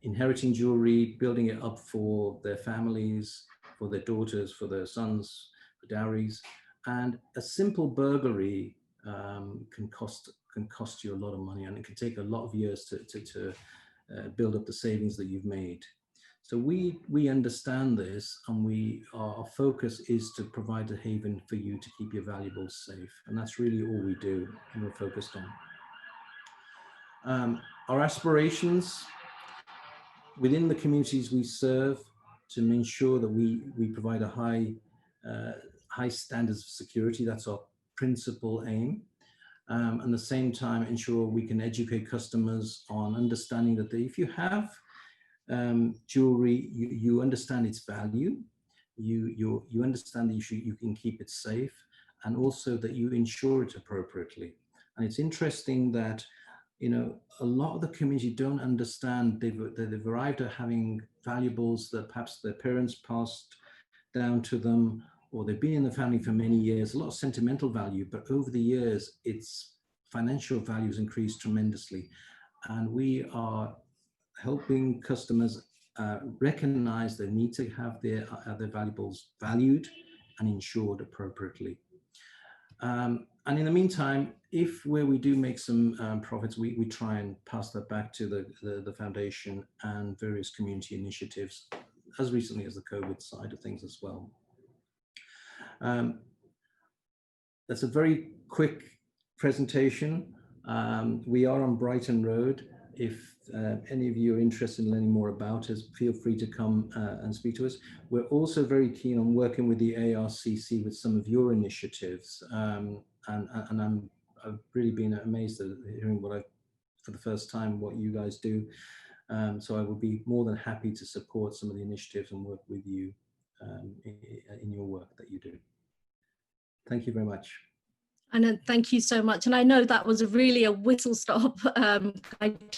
inheriting jewelry, building it up for their families, for their daughters, for their sons, for dowries. And a simple burglary can cost you a lot of money, and it can take a lot of years to build up the savings that you've made. So we understand this, and our focus is to provide a haven for you to keep your valuables safe. And that's really all we do and we're focused on. Our aspirations within the communities we serve to ensure that we provide a high standards of security. That's our principal aim. And at the same time, ensure we can educate customers on understanding that if you have jewelry, you understand its value, you understand that you can keep it safe, and also that you insure it appropriately. And it's interesting that a lot of the community don't understand they've arrived at having valuables that perhaps their parents passed down to them, or they've been in the family for many years, a lot of sentimental value, but over the years, its financial values increased tremendously. And we are helping customers recognize the need to have their valuables valued and insured appropriately. And in the meantime, where we do make some profits, we try and pass that back to the foundation and various community initiatives, as recently as the COVID side of things as well. That's a very quick presentation. We are on Brighton Road. If any of you are interested in learning more about us, feel free to come and speak to us. We're also very keen on working with the Arcc with some of your initiatives. And I've really been amazed at hearing for the first time, what you guys do. So I will be more than happy to support some of the initiatives and work with you in your work that you do. Thank you very much. And thank you so much. And I know that was really a whistle stop to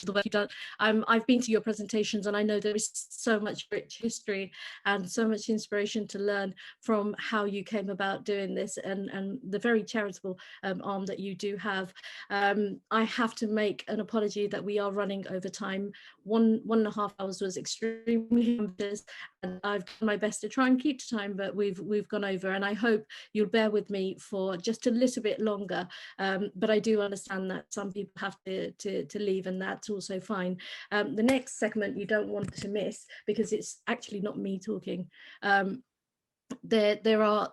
the work you've done. I've been to your presentations, and I know there is so much rich history and so much inspiration to learn from how you came about doing this, and the very charitable arm that you do have. I have to make an apology that we are running over time. 1.5 hours was extremely ambitious, and I've done my best to try and keep to time, but we've gone over, and I hope you'll bear with me for just a little bit longer, but I do understand that some people have to leave, and that's also fine. The next segment you don't want to miss, because it's actually not me talking. There are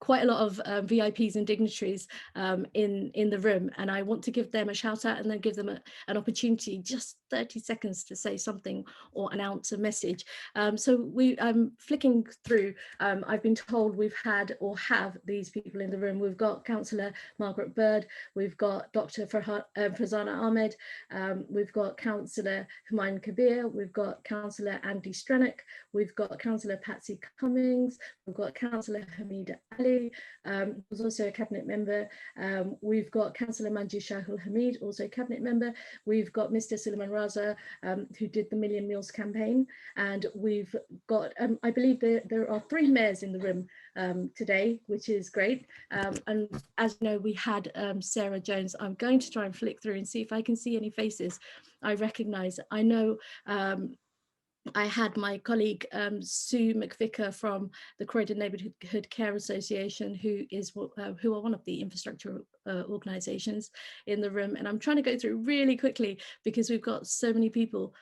quite a lot of VIPs and dignitaries in the room, and I want to give them a shout out and then give them an opportunity, just 30 seconds, to say something or announce a message. So I'm flicking through. I've been told we've had or have these people in the room. We've got Councillor Margaret Bird, we've got Dr. Farzana Ahmed, we've got Councillor Humayun Kabir, we've got Councillor Andy Strennick, we've got Councillor Patsy Cummings, we've got Councillor Hamida Ali, who's also a cabinet member. We've got Councillor Manji Shahul Hamid, also a cabinet member. We've got Mr. Suleiman Raza, who did the Million Meals campaign. And we've got, I believe there are 3 mayors in the room today, which is great. And as you know, we had Sarah Jones. I'm going to try and flick through and see if I can see any faces I recognize. I know I had my colleague Sue McVicker from the Croydon Neighbourhood Care Association, who are one of the infrastructure organisations in the room. And I'm trying to go through really quickly because we've got so many people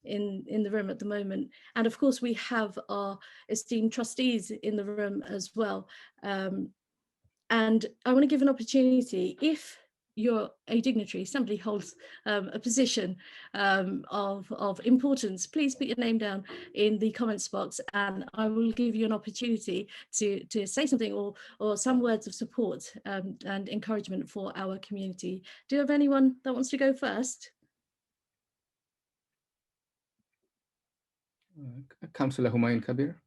in the room at the moment. And of course, we have our esteemed trustees in the room as well. And I want to give an opportunity, if you're a dignitary, somebody holds a position of importance, please put your name down in the comments box and I will give you an opportunity to say something or some words of support and encouragement for our community. Do you have anyone that wants to go first? Councillor Humayun Kabir.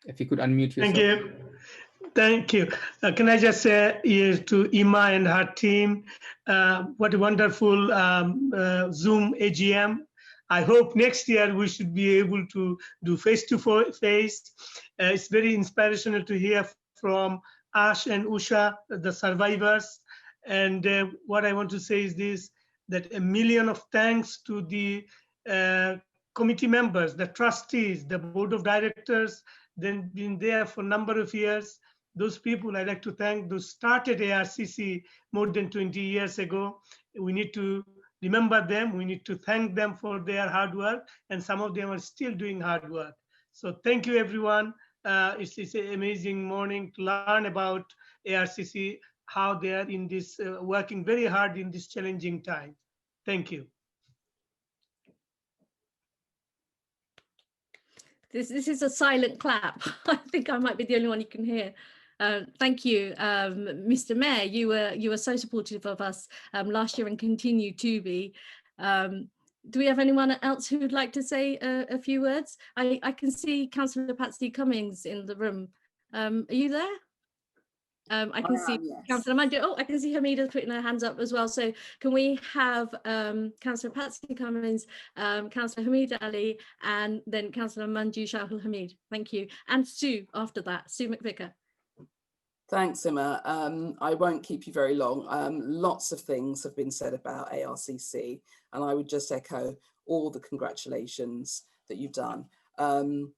If you could unmute yourself. Thank you. Thank you. Can I just say to Ima and her team, what a wonderful Zoom AGM. I hope next year we should be able to do face-to-face. It's very inspirational to hear from Ash and Usha, the survivors. And what I want to say is this, that a million of thanks to the committee members, the trustees, the board of directors, then been there for a number of years. Those people I'd like to thank, those started ARCC more than 20 years ago. We need to remember them. We need to thank them for their hard work. And some of them are still doing hard work. So thank you, everyone. It's an amazing morning to learn about ARCC, how they are in this, working very hard in this challenging time. Thank you. This is a silent clap. I think I might be the only one you can hear. Thank you, Mr. Mayor. You were so supportive of us last year and continue to be. Do we have anyone else who would like to say a few words? I can see Councillor Patsy Cummings in the room. Are you there? I can see yes. Councillor Manju. Oh, I can see Hamida putting her hands up as well. So can we have Councillor Patsy Cummings, Councillor Hamida Ali, and then Councillor Manju Shahul Hamid. Thank you. And Sue after that, Sue McVicker. Thanks, Emma. I won't keep you very long. Lots of things have been said about ARCC, and I would just echo all the congratulations that you've done. ARCC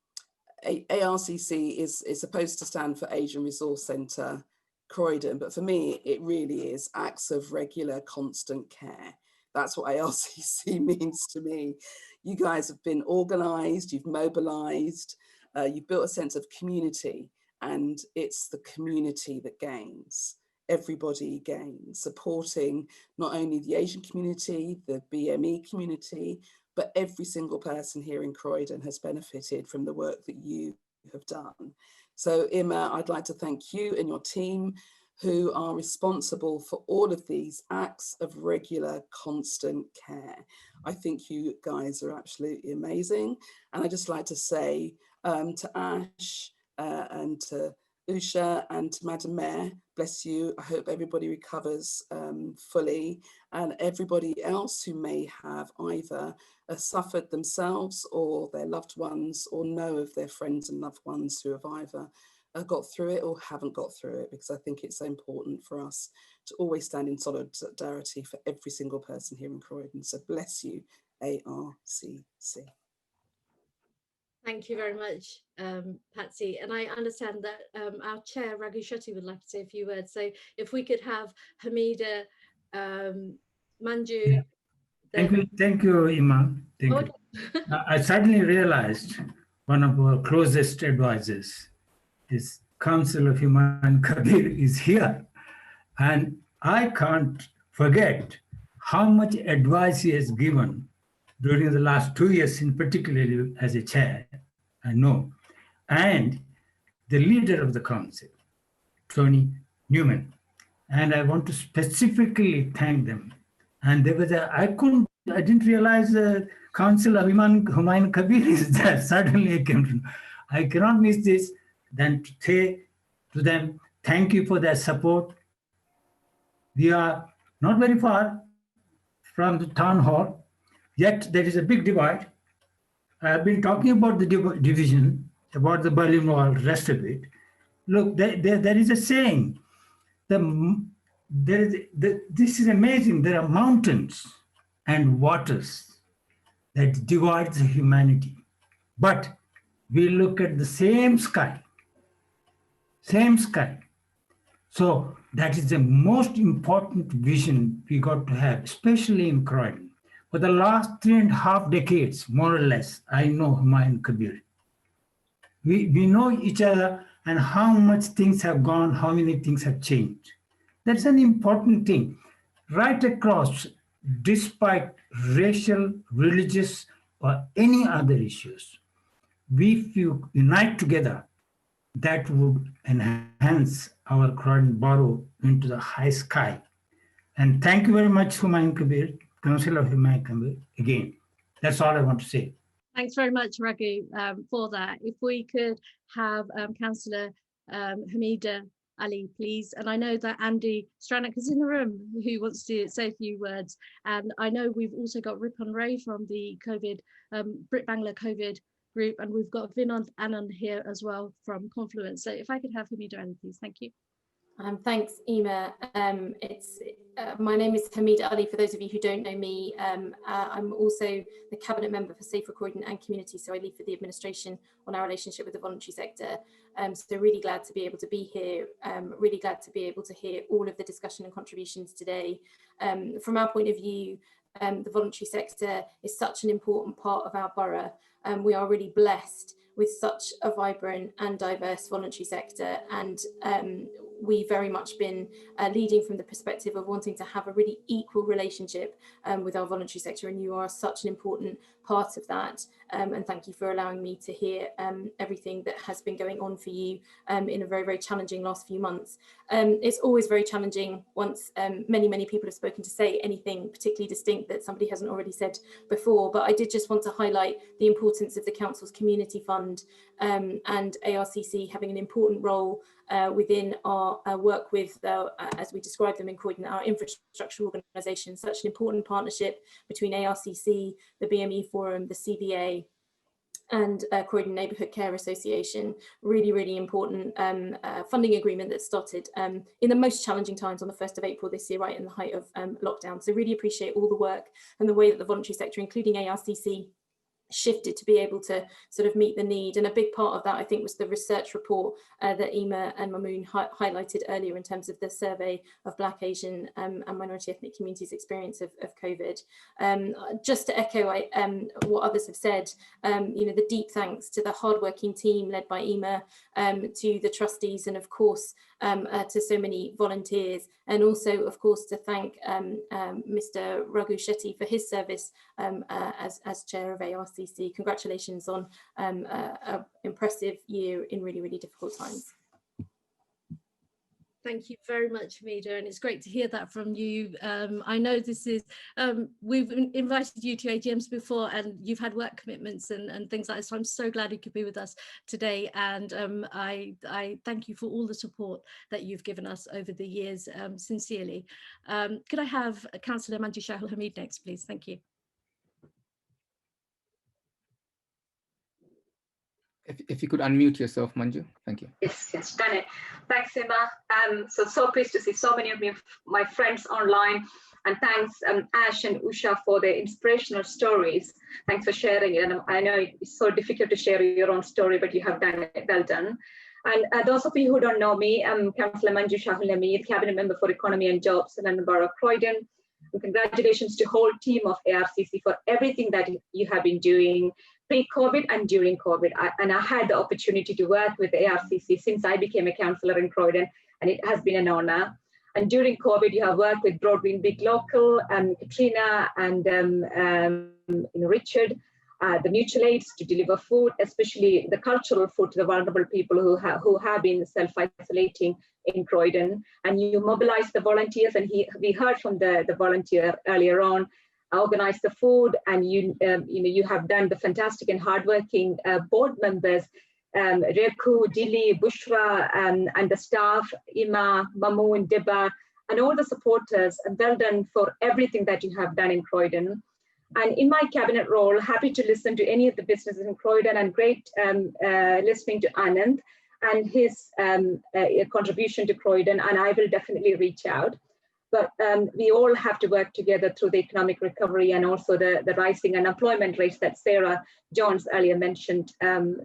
is supposed to stand for Asian Resource Centre Croydon, but for me, it really is acts of regular, constant care. That's what ARCC means to me. You guys have been organised, you've mobilised, you've built a sense of community, and it's the community that gains. Everybody gains, supporting not only the Asian community, the BME community, but every single person here in Croydon has benefited from the work that you have done. So Emma, I'd like to thank you and your team who are responsible for all of these acts of regular, constant care. I think you guys are absolutely amazing. And I'd just like to say to Ash and to Usha and to Madam Mayor, bless you. I hope everybody recovers fully, and everybody else who may have either suffered themselves or their loved ones, or know of their friends and loved ones who have either got through it or haven't got through it, because I think it's so important for us to always stand in solidarity for every single person here in Croydon. So bless you, ARCC. Thank you very much, Patsy. And I understand that our chair, Raghu Shetty, would like to say a few words. So if we could have Hamida, Manju. Yeah. Thank you, Imam. Thank you. I suddenly realized one of our closest advisors, this Councillor Humayun Kabir, is here. And I can't forget how much advice he has given during the last 2 years, in particularly as a chair, I know, and the leader of the council, Tony Newman. And I want to specifically thank them. And there was I didn't realize Councillor Humayun Kabir is there. Suddenly it came to, I cannot miss this, than to say to them, thank you for their support. We are not very far from the town hall, yet there is a big divide. I've been talking about the division, about the Berlin Wall, rest of it. Look, there is a saying, this is amazing. There are mountains and waters that divide the humanity. But we look at the same sky. So that is the most important vision we got to have, especially in Croydon. For the last 3.5 decades, more or less, I know Humayun Kabir. We know each other and how much things have gone, how many things have changed. That's an important thing. Right across, despite racial, religious, or any other issues, if you unite together, that would enhance our Croydon borough into the high sky. And thank you very much, Humayun Kabir, Councillor Humayun Kabir, again. That's all I want to say. Thanks very much, Raghu, for that. If we could have Councillor Hamida Ali, please. And I know that Andy Stranak is in the room who wants to say a few words. And I know we've also got Ripon Ray from the COVID, Brit Bangla COVID group, and we've got Vinod Anand here as well from Confluence. So if I could have Hamida Ali, please. Thank you. Thanks, Ema. My name is Hamida Ali, for those of you who don't know me. I'm also the Cabinet Member for Safer Croydon and Community, so I lead for the administration on our relationship with the voluntary sector. So really glad to be able to be here, really glad to be able to hear all of the discussion and contributions today. From our point of view, the voluntary sector is such an important part of our borough. We are really blessed with such a vibrant and diverse voluntary sector, and we very much been leading from the perspective of wanting to have a really equal relationship with our voluntary sector, and you are such an important part of that. And thank you for allowing me to hear everything that has been going on for you in a very, very challenging last few months. It's always very challenging once many people have spoken to say anything particularly distinct that somebody hasn't already said before, but I did just want to highlight the importance of the Council's Community Fund and ARCC having an important role within our work with, as we describe them in Croydon, our infrastructure organisation. Such an important partnership between ARCC, the BME Forum, the CBA, and Croydon Neighbourhood Care Association. Really, really important funding agreement that started in the most challenging times on the 1st of April this year, right in the height of lockdown. So really appreciate all the work and the way that the voluntary sector, including ARCC, shifted to be able to sort of meet the need. And a big part of that, I think, was the research report that Ema and Mamoon highlighted earlier in terms of the survey of Black, Asian and minority ethnic communities' experience of COVID. Just to echo what others have said, you know, the deep thanks to the hardworking team led by Ema, to the trustees, and of course to so many volunteers, and also of course to thank Mr. Raghu Shetty for his service as chair of ARCC. Congratulations on an impressive year in really, really difficult times. Thank you very much, Hamida, and it's great to hear that from you. I know this is, we've invited you to AGMs before and you've had work commitments and things like this, so I'm so glad you could be with us today, and I thank you for all the support that you've given us over the years, sincerely. Could I have Councillor Manju Shahil Hamid next, please? Thank you. If you could unmute yourself, Manju, thank you. Yes, done it. Thanks, Emma. So pleased to see so many of my friends online, and thanks Ash and Usha for the inspirational stories. Thanks for sharing it. And I know it's so difficult to share your own story, but you have done it. Well done. And those of you who don't know me, I'm Councillor Manju Shahil Hamid, Cabinet Member for Economy and Jobs in London Borough of Croydon. And congratulations to the whole team of ARCC for everything that you have been doing pre-COVID and during COVID. I had the opportunity to work with ARCC since I became a councillor in Croydon, and it has been an honour. And during COVID, you have worked with Broadgreen Big Local, Katrina and Richard, the mutual aids to deliver food, especially the cultural food to the vulnerable people who have been self-isolating in Croydon. And you mobilized the volunteers, and we heard from the volunteer earlier on, organize the food, and you have done the fantastic and hardworking board members, Reku, Dili, Bushra, and the staff, Ima, Mamoon, Deba, and all the supporters. Well done for everything that you have done in Croydon. And in my cabinet role, happy to listen to any of the businesses in Croydon, and great listening to Anand and his contribution to Croydon, and I will definitely reach out. But we all have to work together through the economic recovery and also the rising unemployment rates that Sarah Jones earlier mentioned.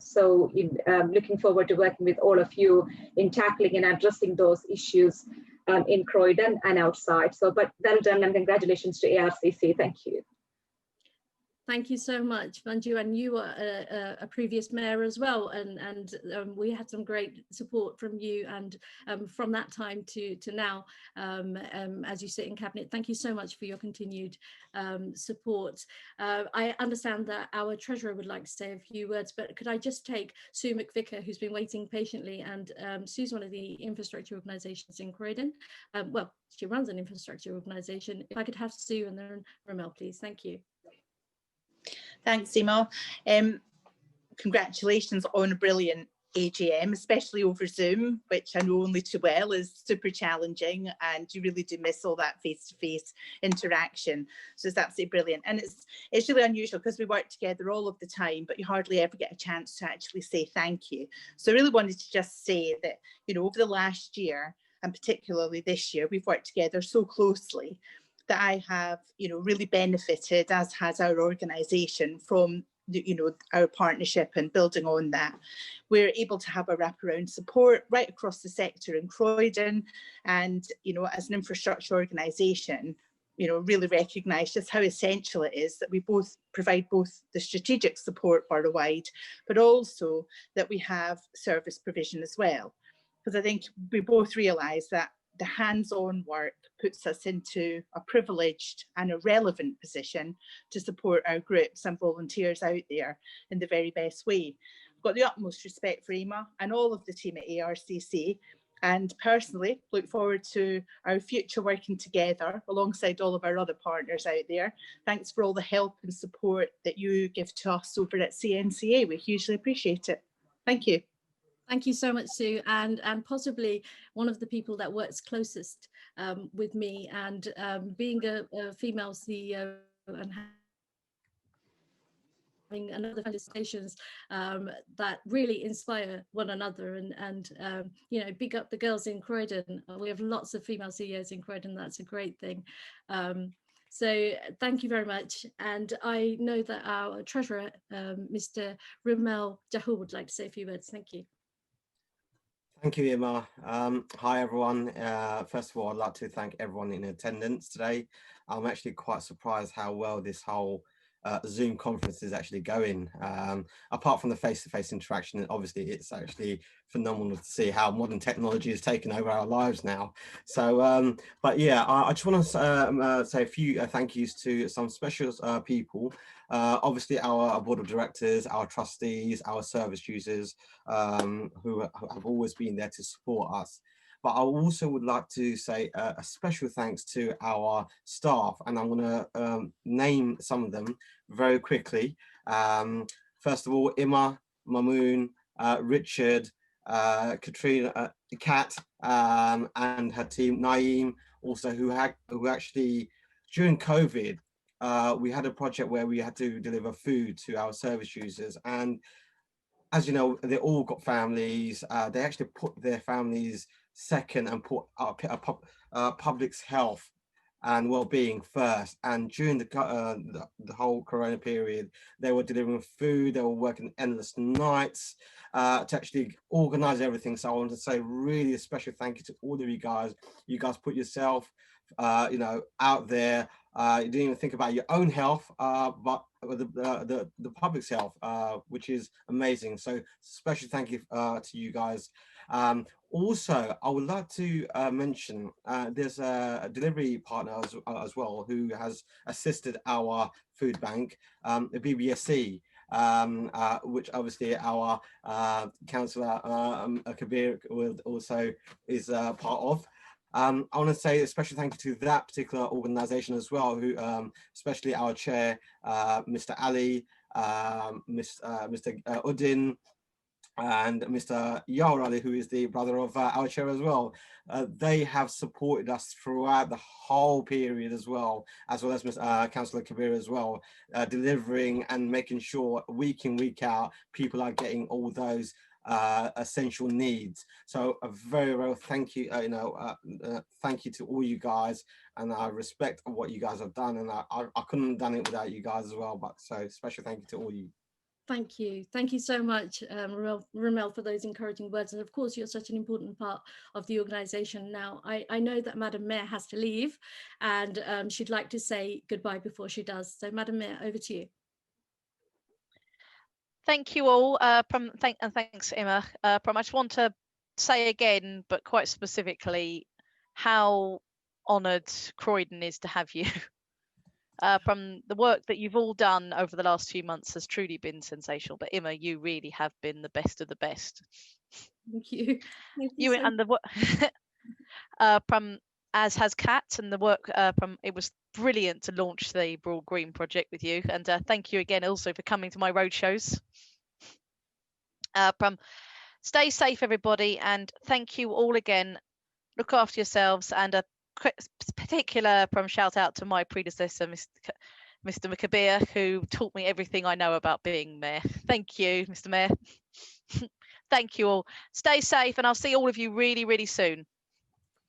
So looking forward to working with all of you in tackling and addressing those issues in Croydon and outside. So, but well done, and congratulations to ARCC. Thank you. Thank you so much, Manju, and you were a previous mayor as well, and we had some great support from you, and from that time to now, as you sit in cabinet. Thank you so much for your continued support. I understand that our treasurer would like to say a few words, but could I just take Sue McVicker, who's been waiting patiently, and Sue's one of the infrastructure organisations in Croydon. Well, she runs an infrastructure organisation. If I could have Sue and then Ramel, please. Thank you. Thanks, Emma. Congratulations on a brilliant AGM, especially over Zoom, which I know only too well is super challenging, and you really do miss all that face-to-face interaction. So it's absolutely brilliant. And it's really unusual because we work together all of the time, but you hardly ever get a chance to actually say thank you. So I really wanted to just say that, you know, over the last year, and particularly this year, we've worked together so closely that I have, you know, really benefited, as has our organisation, from, you know, our partnership and building on that. We're able to have a wraparound support right across the sector in Croydon, and, you know, as an infrastructure organisation, you know, really recognise just how essential it is that we both provide both the strategic support borough-wide, but also that we have service provision as well. Because I think we both realise that the hands-on work puts us into a privileged and a relevant position to support our groups and volunteers out there in the very best way. I've got the utmost respect for Emma and all of the team at ARCC, and personally look forward to our future working together alongside all of our other partners out there. Thanks for all the help and support that you give to us over at CNCA. We hugely appreciate it. Thank you. Thank you so much, Sue, and possibly one of the people that works closest with me, and being a female CEO and having another stations that really inspire one another, and you know, big up the girls in Croydon. We have lots of female CEOs in Croydon. That's a great thing. So thank you very much. And I know that our treasurer, Mr. Ramel Jahul, would like to say a few words. Thank you. Thank you, Emma. Hi, everyone. First of all, I'd like to thank everyone in attendance today. I'm actually quite surprised how well this whole Zoom conference is actually going. Apart from the face-to-face interaction, obviously it's actually phenomenal to see how modern technology has taken over our lives now. So, but yeah, I just want to say a few thank yous to some special people. Obviously our board of directors, our trustees, our service users, who have always been there to support us. But I also would like to say a special thanks to our staff, and I'm going to name some of them very quickly. First of all, Emma, Mamoon, Richard, Katrina, Kat, and her team, Naeem, also who actually during COVID, we had a project where we had to deliver food to our service users, and as you know, they all got families. They actually put their families second and put public's health and well-being first. And during the whole Corona period, they were delivering food. They were working endless nights to actually organize everything. So I want to say really a special thank you to all of you guys. You guys put yourself, you know, out there. You didn't even think about your own health, but the public's health, which is amazing. So special thank you to you guys. Also, I would like to mention there's a delivery partner as well who has assisted our food bank, the BBSC, which obviously our councillor Kabir also is part of. I want to say a special thank you to that particular organisation as well, who, especially our chair, Mr. Ali, Mr. Uddin, and Mr. Yahar Ali, who is the brother of our chair as well. They have supported us throughout the whole period as well as Councillor Kabir as well, delivering and making sure week in, week out, people are getting all those essential needs. So a very, very thank you, thank you to all you guys, and I respect what you guys have done, and I couldn't have done it without you guys as well, but so special thank you to all you. Thank you. Thank you so much, Ramel, for those encouraging words. And of course, you're such an important part of the organisation. Now, I know that Madam Mayor has to leave, and she'd like to say goodbye before she does. So, Madam Mayor, over to you. Thank you all. Thanks, Emma. I just want to say again, but quite specifically, how honoured Croydon is to have you. From the work that you've all done over the last few months has truly been sensational. But Emma, you really have been the best of the best. Thank you. You and the as has Kat, and the work it was brilliant to launch the Broad Green project with you. And thank you again also for coming to my road shows. Stay safe, everybody, and thank you all again. Look after yourselves, and a particular shout out to my predecessor, Mr. McAbeer, who taught me everything I know about being mayor. Thank you, Mr. Mayor. Thank you all. Stay safe, and I'll see all of you really, really soon.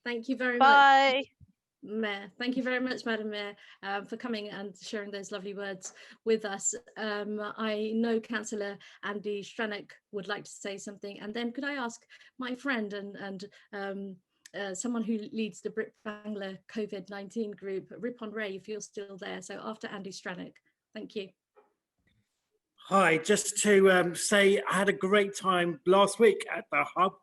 Thank you very Bye. much, Mayor. Thank you very much, Madam Mayor, for coming and sharing those lovely words with us. I know Councillor Andy Stranack would like to say something, and then could I ask my friend and someone who leads the Brit Bangla COVID-19 group, Ripon Ray, if you're still there. So after Andy Stranack, thank you. Hi, just to say I had a great time last week at the Hub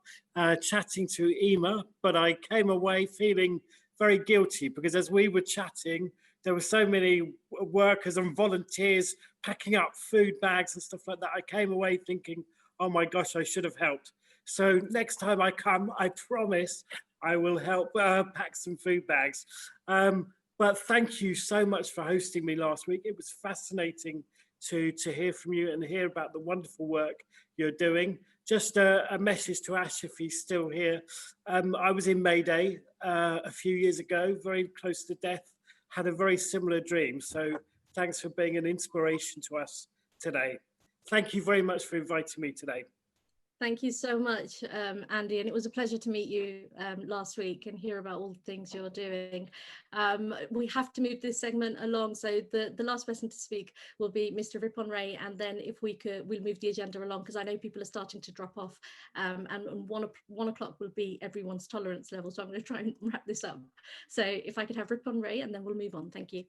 chatting to Emma, but I came away feeling very guilty because as we were chatting, there were so many workers and volunteers packing up food bags and stuff like that. I came away thinking, oh my gosh, I should have helped. So next time I come, I promise I will help pack some food bags. But thank you so much for hosting me last week. It was fascinating to hear from you and hear about the wonderful work you're doing. Just a message to Ash if he's still here. I was in Mayday a few years ago, very close to death, had a very similar dream. So thanks for being an inspiration to us today. Thank you very much for inviting me today. Thank you so much, Andy, and it was a pleasure to meet you last week and hear about all the things you're doing. We have to move this segment along, so the last person to speak will be Mr. Ripon Ray, and then if we could, we'll move the agenda along because I know people are starting to drop off, and 1 o'clock will be everyone's tolerance level, so I'm going to try and wrap this up. So if I could have Ripon Ray, and then we'll move on. Thank you.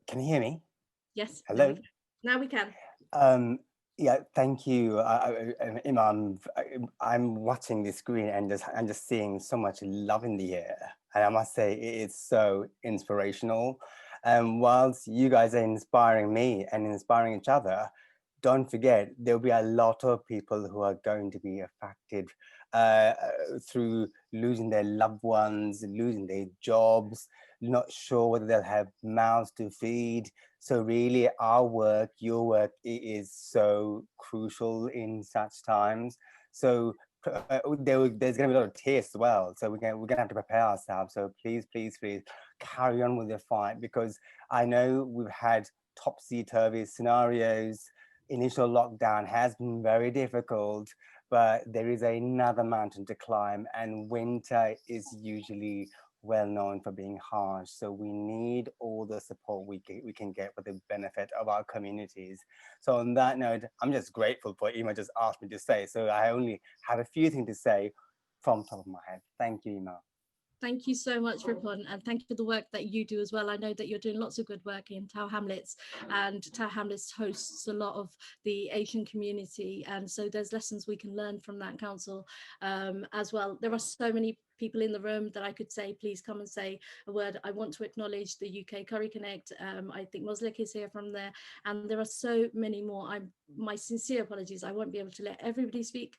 Can you hear me? Yes. Hello. Now we can. Yeah, thank you, Imam. I'm watching the screen and just seeing so much love in the air, and I must say it is so inspirational. Whilst you guys are inspiring me and inspiring each other, don't forget there'll be a lot of people who are going to be affected through losing their loved ones, losing their jobs, not sure whether they'll have mouths to feed. So really our work, your work is so crucial in such times. So there's going to be a lot of tears as well. So we're going to have to prepare ourselves. So please, please, please carry on with the fight, because I know we've had topsy-turvy scenarios. Initial lockdown has been very difficult, but there is another mountain to climb, and winter is usually well known for being harsh. So we need all the support we can get for the benefit of our communities. So on that note, I'm just grateful for Emma just asked me to say. So I only have a few things to say from top of my head. Thank you, Emma. Thank you so much, Ripon, and thank you for the work that you do as well. I know that you're doing lots of good work in Tower Hamlets, and Tower Hamlets hosts a lot of the Asian community, and so there's lessons we can learn from that council as well. There are so many people in the room that I could say, please come and say a word. I want to acknowledge the UK Curry Connect. I think Moslik is here from there, and there are so many more. My sincere apologies. I won't be able to let everybody speak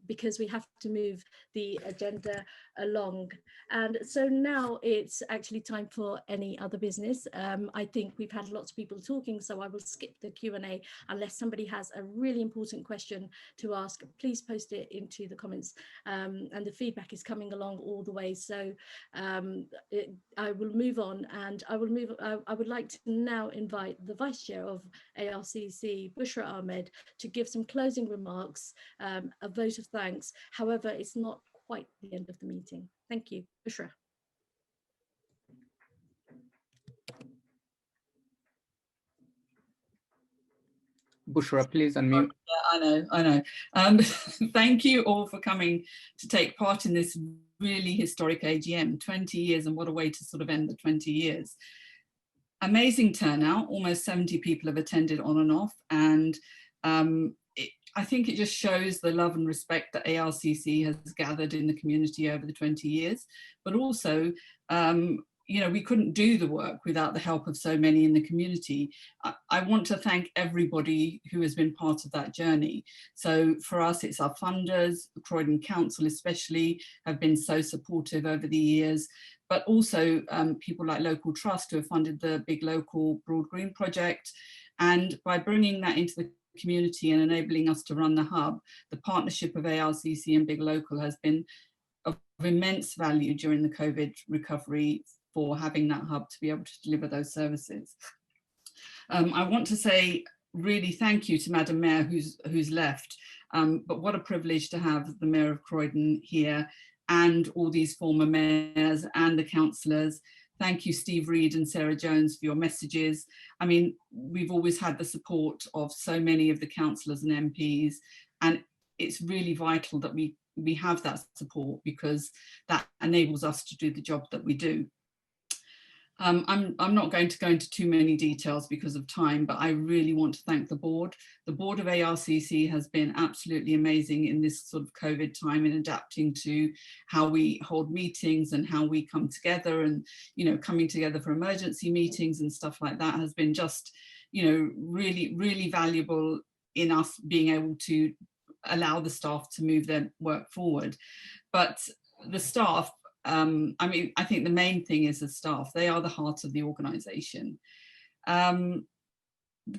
because we have to move the agenda along. And so now it's actually time for any other business. I think we've had lots of people talking, so I will skip the Q&A unless somebody has a really important question to ask. Please post it into the comments, and the feedback is coming along all the way. So I will move on, and I would like to now invite the Vice Chair of ARCC, Bushra Ahmed, to give some closing remarks, a vote of thanks. However, it's not quite the end of the meeting. Thank you. Bushra. Bushra, please unmute. Yeah, I know. Thank you all for coming to take part in this really historic AGM. 20 years, and what a way to sort of end the 20 years. Amazing turnout, almost 70 people have attended on and off, and I think it just shows the love and respect that ARCC has gathered in the community over the 20 years, but also, you know, we couldn't do the work without the help of so many in the community. I want to thank everybody who has been part of that journey. So for us, it's our funders, the Croydon Council especially, have been so supportive over the years, but also people like Local Trust who have funded the Big Local Broad Green project. And by bringing that into the community and enabling us to run the hub, the partnership of ARCC and Big Local has been of immense value during the COVID recovery for having that hub to be able to deliver those services. I want to say really thank you to Madam Mayor who's left, but what a privilege to have the Mayor of Croydon here and all these former mayors and the councillors. Thank you, Steve Reed and Sarah Jones, for your messages. I mean, we've always had the support of so many of the councillors and MPs, and it's really vital that we have that support because that enables us to do the job that we do. I'm not going to go into too many details because of time, but I really want to thank the board. The board of ARCC has been absolutely amazing in this sort of COVID time in adapting to how we hold meetings and how we come together, and, you know, coming together for emergency meetings and stuff like that has been just, you know, really, really valuable in us being able to allow the staff to move their work forward. But the staff, I mean, I think the main thing is the staff. They are the heart of the organisation. The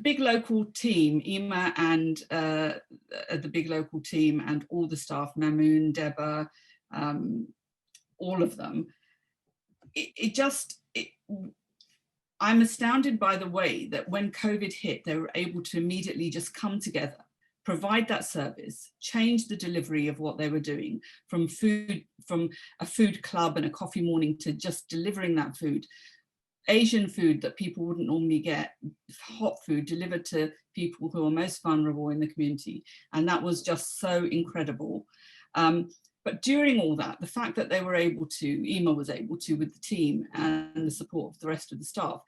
Big Local team, Emma and the Big Local team and all the staff, Mamoon, Deba, all of them, I'm astounded by the way that when COVID hit, they were able to immediately just come together, provide that service, change the delivery of what they were doing from a food club and a coffee morning to just delivering that food, Asian food that people wouldn't normally get, hot food delivered to people who are most vulnerable in the community. And that was just so incredible. But during all that, the fact that they were able to, Emma was able to, with the team and the support of the rest of the staff,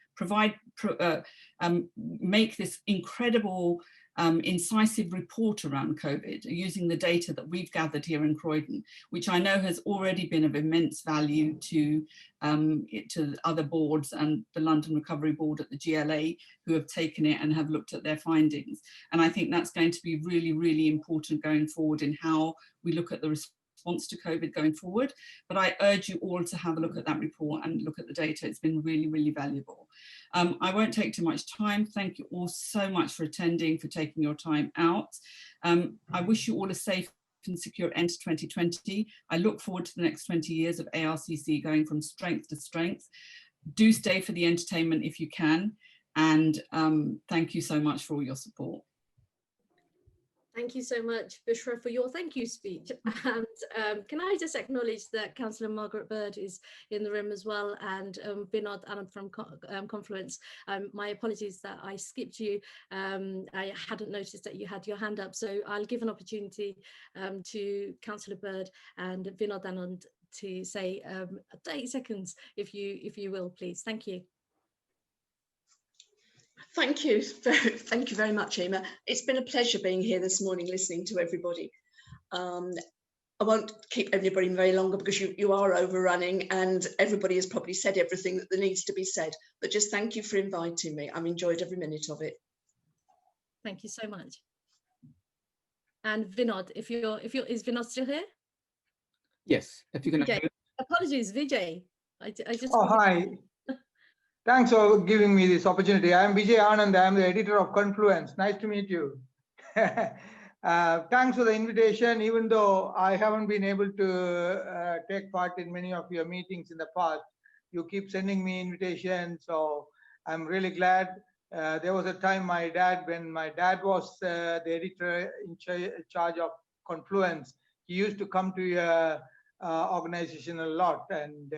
make this incredible incisive report around COVID using the data that we've gathered here in Croydon, which I know has already been of immense value to other boards and the London Recovery Board at the GLA, who have taken it and have looked at their findings. And I think that's going to be really, really important going forward in how we look at the response to COVID going forward. But I urge you all to have a look at that report and look at the data. It's been really, really valuable. I won't take too much time. Thank you all so much for attending, for taking your time out. I wish you all a safe and secure end to 2020. I look forward to the next 20 years of ARCC going from strength to strength. Do stay for the entertainment if you can. And thank you so much for all your support. Thank you so much, Bushra, for your thank you speech. And can I just acknowledge that Councillor Margaret Bird is in the room as well, and Vinod Anand from Confluence. My apologies that I skipped you. I hadn't noticed that you had your hand up, so I'll give an opportunity to Councillor Bird and Vinod Anand to say 30 seconds, if you will, please. Thank you. Thank you very much, Emma. It's been a pleasure being here this morning, listening to everybody. I won't keep everybody very longer because you are overrunning and everybody has probably said everything that there needs to be said. But just thank you for inviting me. I've enjoyed every minute of it. Thank you so much. And Vinod, is Vinod still here? Yes, if you can. Vijay. Apologies, Vijay. I just. Oh, hi. Thanks for giving me this opportunity. I am Vijay Anand. I am the editor of Confluence. Nice to meet you. Thanks for the invitation, even though I haven't been able to take part in many of your meetings in the past. You keep sending me invitations, so I'm really glad. There was a time when my dad was the editor in charge of Confluence, he used to come to your organization a lot, and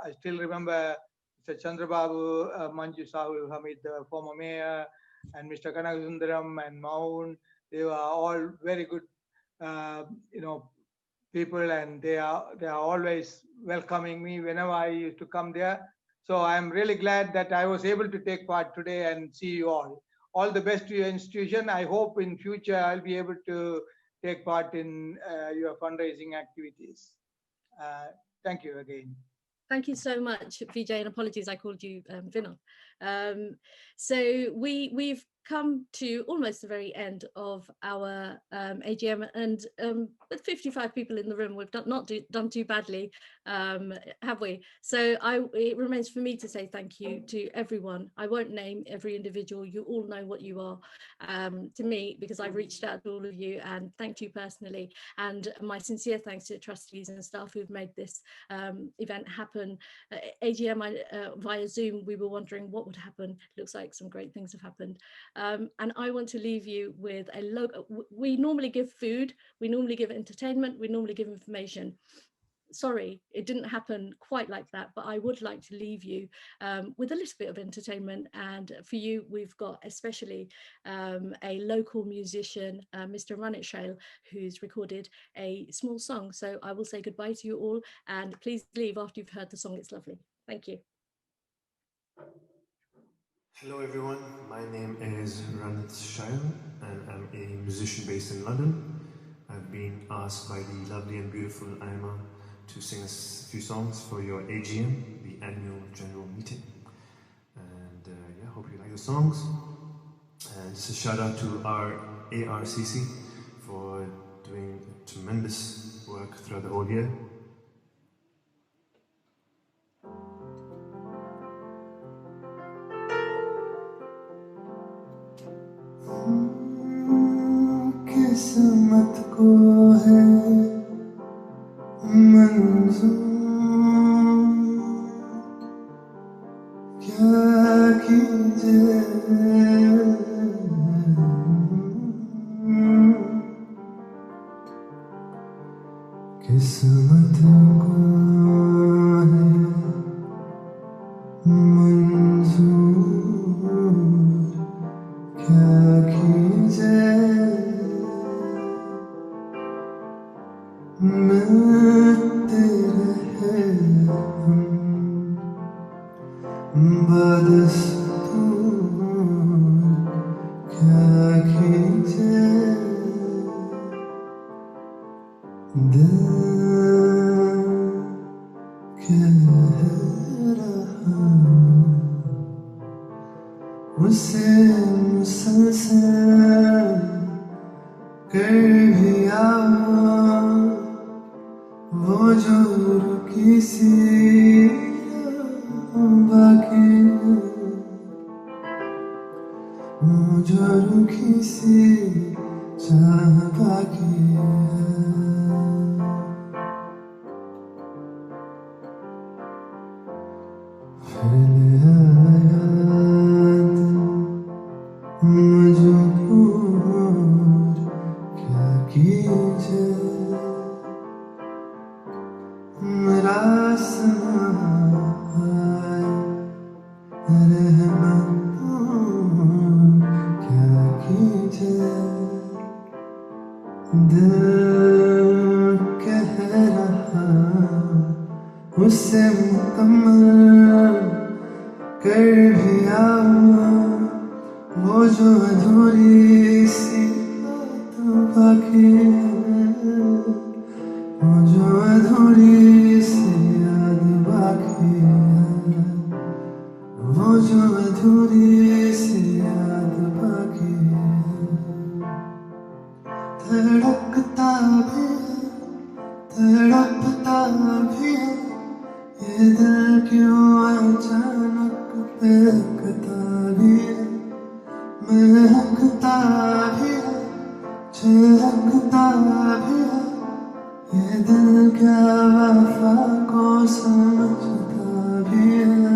I still remember Mr. Chandrababu, Manju Sahul Hamid, the former mayor, and Mr. Kanasundaram and Maun. They were all very good, people, and they are always welcoming me whenever I used to come there. So I'm really glad that I was able to take part today and see you all. All the best to your institution. I hope in future I'll be able to take part in your fundraising activities. Thank you again. Thank you so much, Vijay, and apologies I called you Vinod. So we've come to almost the very end of our AGM, and with 55 people in the room, we've not done too badly, have we? So it remains for me to say thank you to everyone. I won't name every individual. You all know what you are to me, because I've reached out to all of you and thanked you personally. And my sincere thanks to trustees and staff who've made this event happen. AGM via Zoom, we were wondering what would happen. Looks like some great things have happened. And I want to leave you with a logo. We normally give food, we normally give entertainment, we normally give information. Sorry, it didn't happen quite like that, but I would like to leave you with a little bit of entertainment. And for you, we've got especially a local musician, Mr. Ranit Shail, who's recorded a small song. So I will say goodbye to you all, and please leave after you've heard the song. It's lovely. Thank you. Hello everyone, my name is Ranit Shail and I'm a musician based in London. I've been asked by the lovely and beautiful Aima to sing a few songs for your AGM, the annual general meeting. And yeah, hope you like the songs. And just a shout out to our Arcc for doing tremendous work throughout the whole year. किस्मत को है मंजूर क्या कीजिए किस्मत को है मंजूर क्या कीजिए मिलते रहे हम बदस्तूर क्या कीजिए दिल कह रहा उसे मुसलसल कर भी आओ वो जो रुकी सी बाकी वो जो रुकी सी चाह बाकी मजबूर क्या कीजिए मेरा रहमत क्या कीजिए दिल कह रहा उससे मुकम्मल कर भी आओ वो जो अधूरी सी बात बाकी है वो अधूरी सी याद बाकी है, वो जो अधूरी सी याद बाकी है। धड़कता भी है, तड़पता भी है, ये दिल क्यों अचानक महकता भी है, महकता भी है, चहकता भी है, ये दिल क्या वफा को समझता भी है।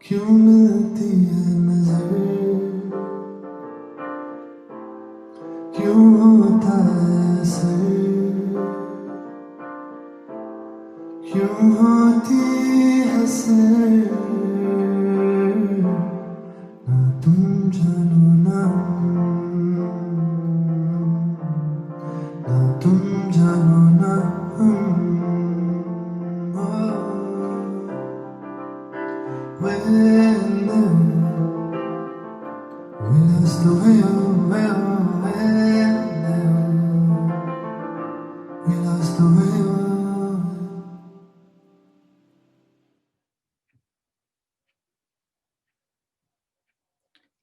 क्यों मिलती है नजर, क्यों होता है असर, क्यों होती है सर, ना तुम जानो ना तुम जानो ना we lost the way, we lost the way.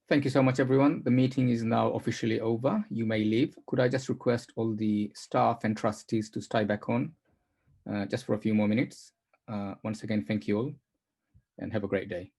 Thank you so much, everyone. The meeting is now officially over. You may leave. Could I just request all the staff and trustees to stay back on just for a few more minutes? Once again, thank you all and have a great day.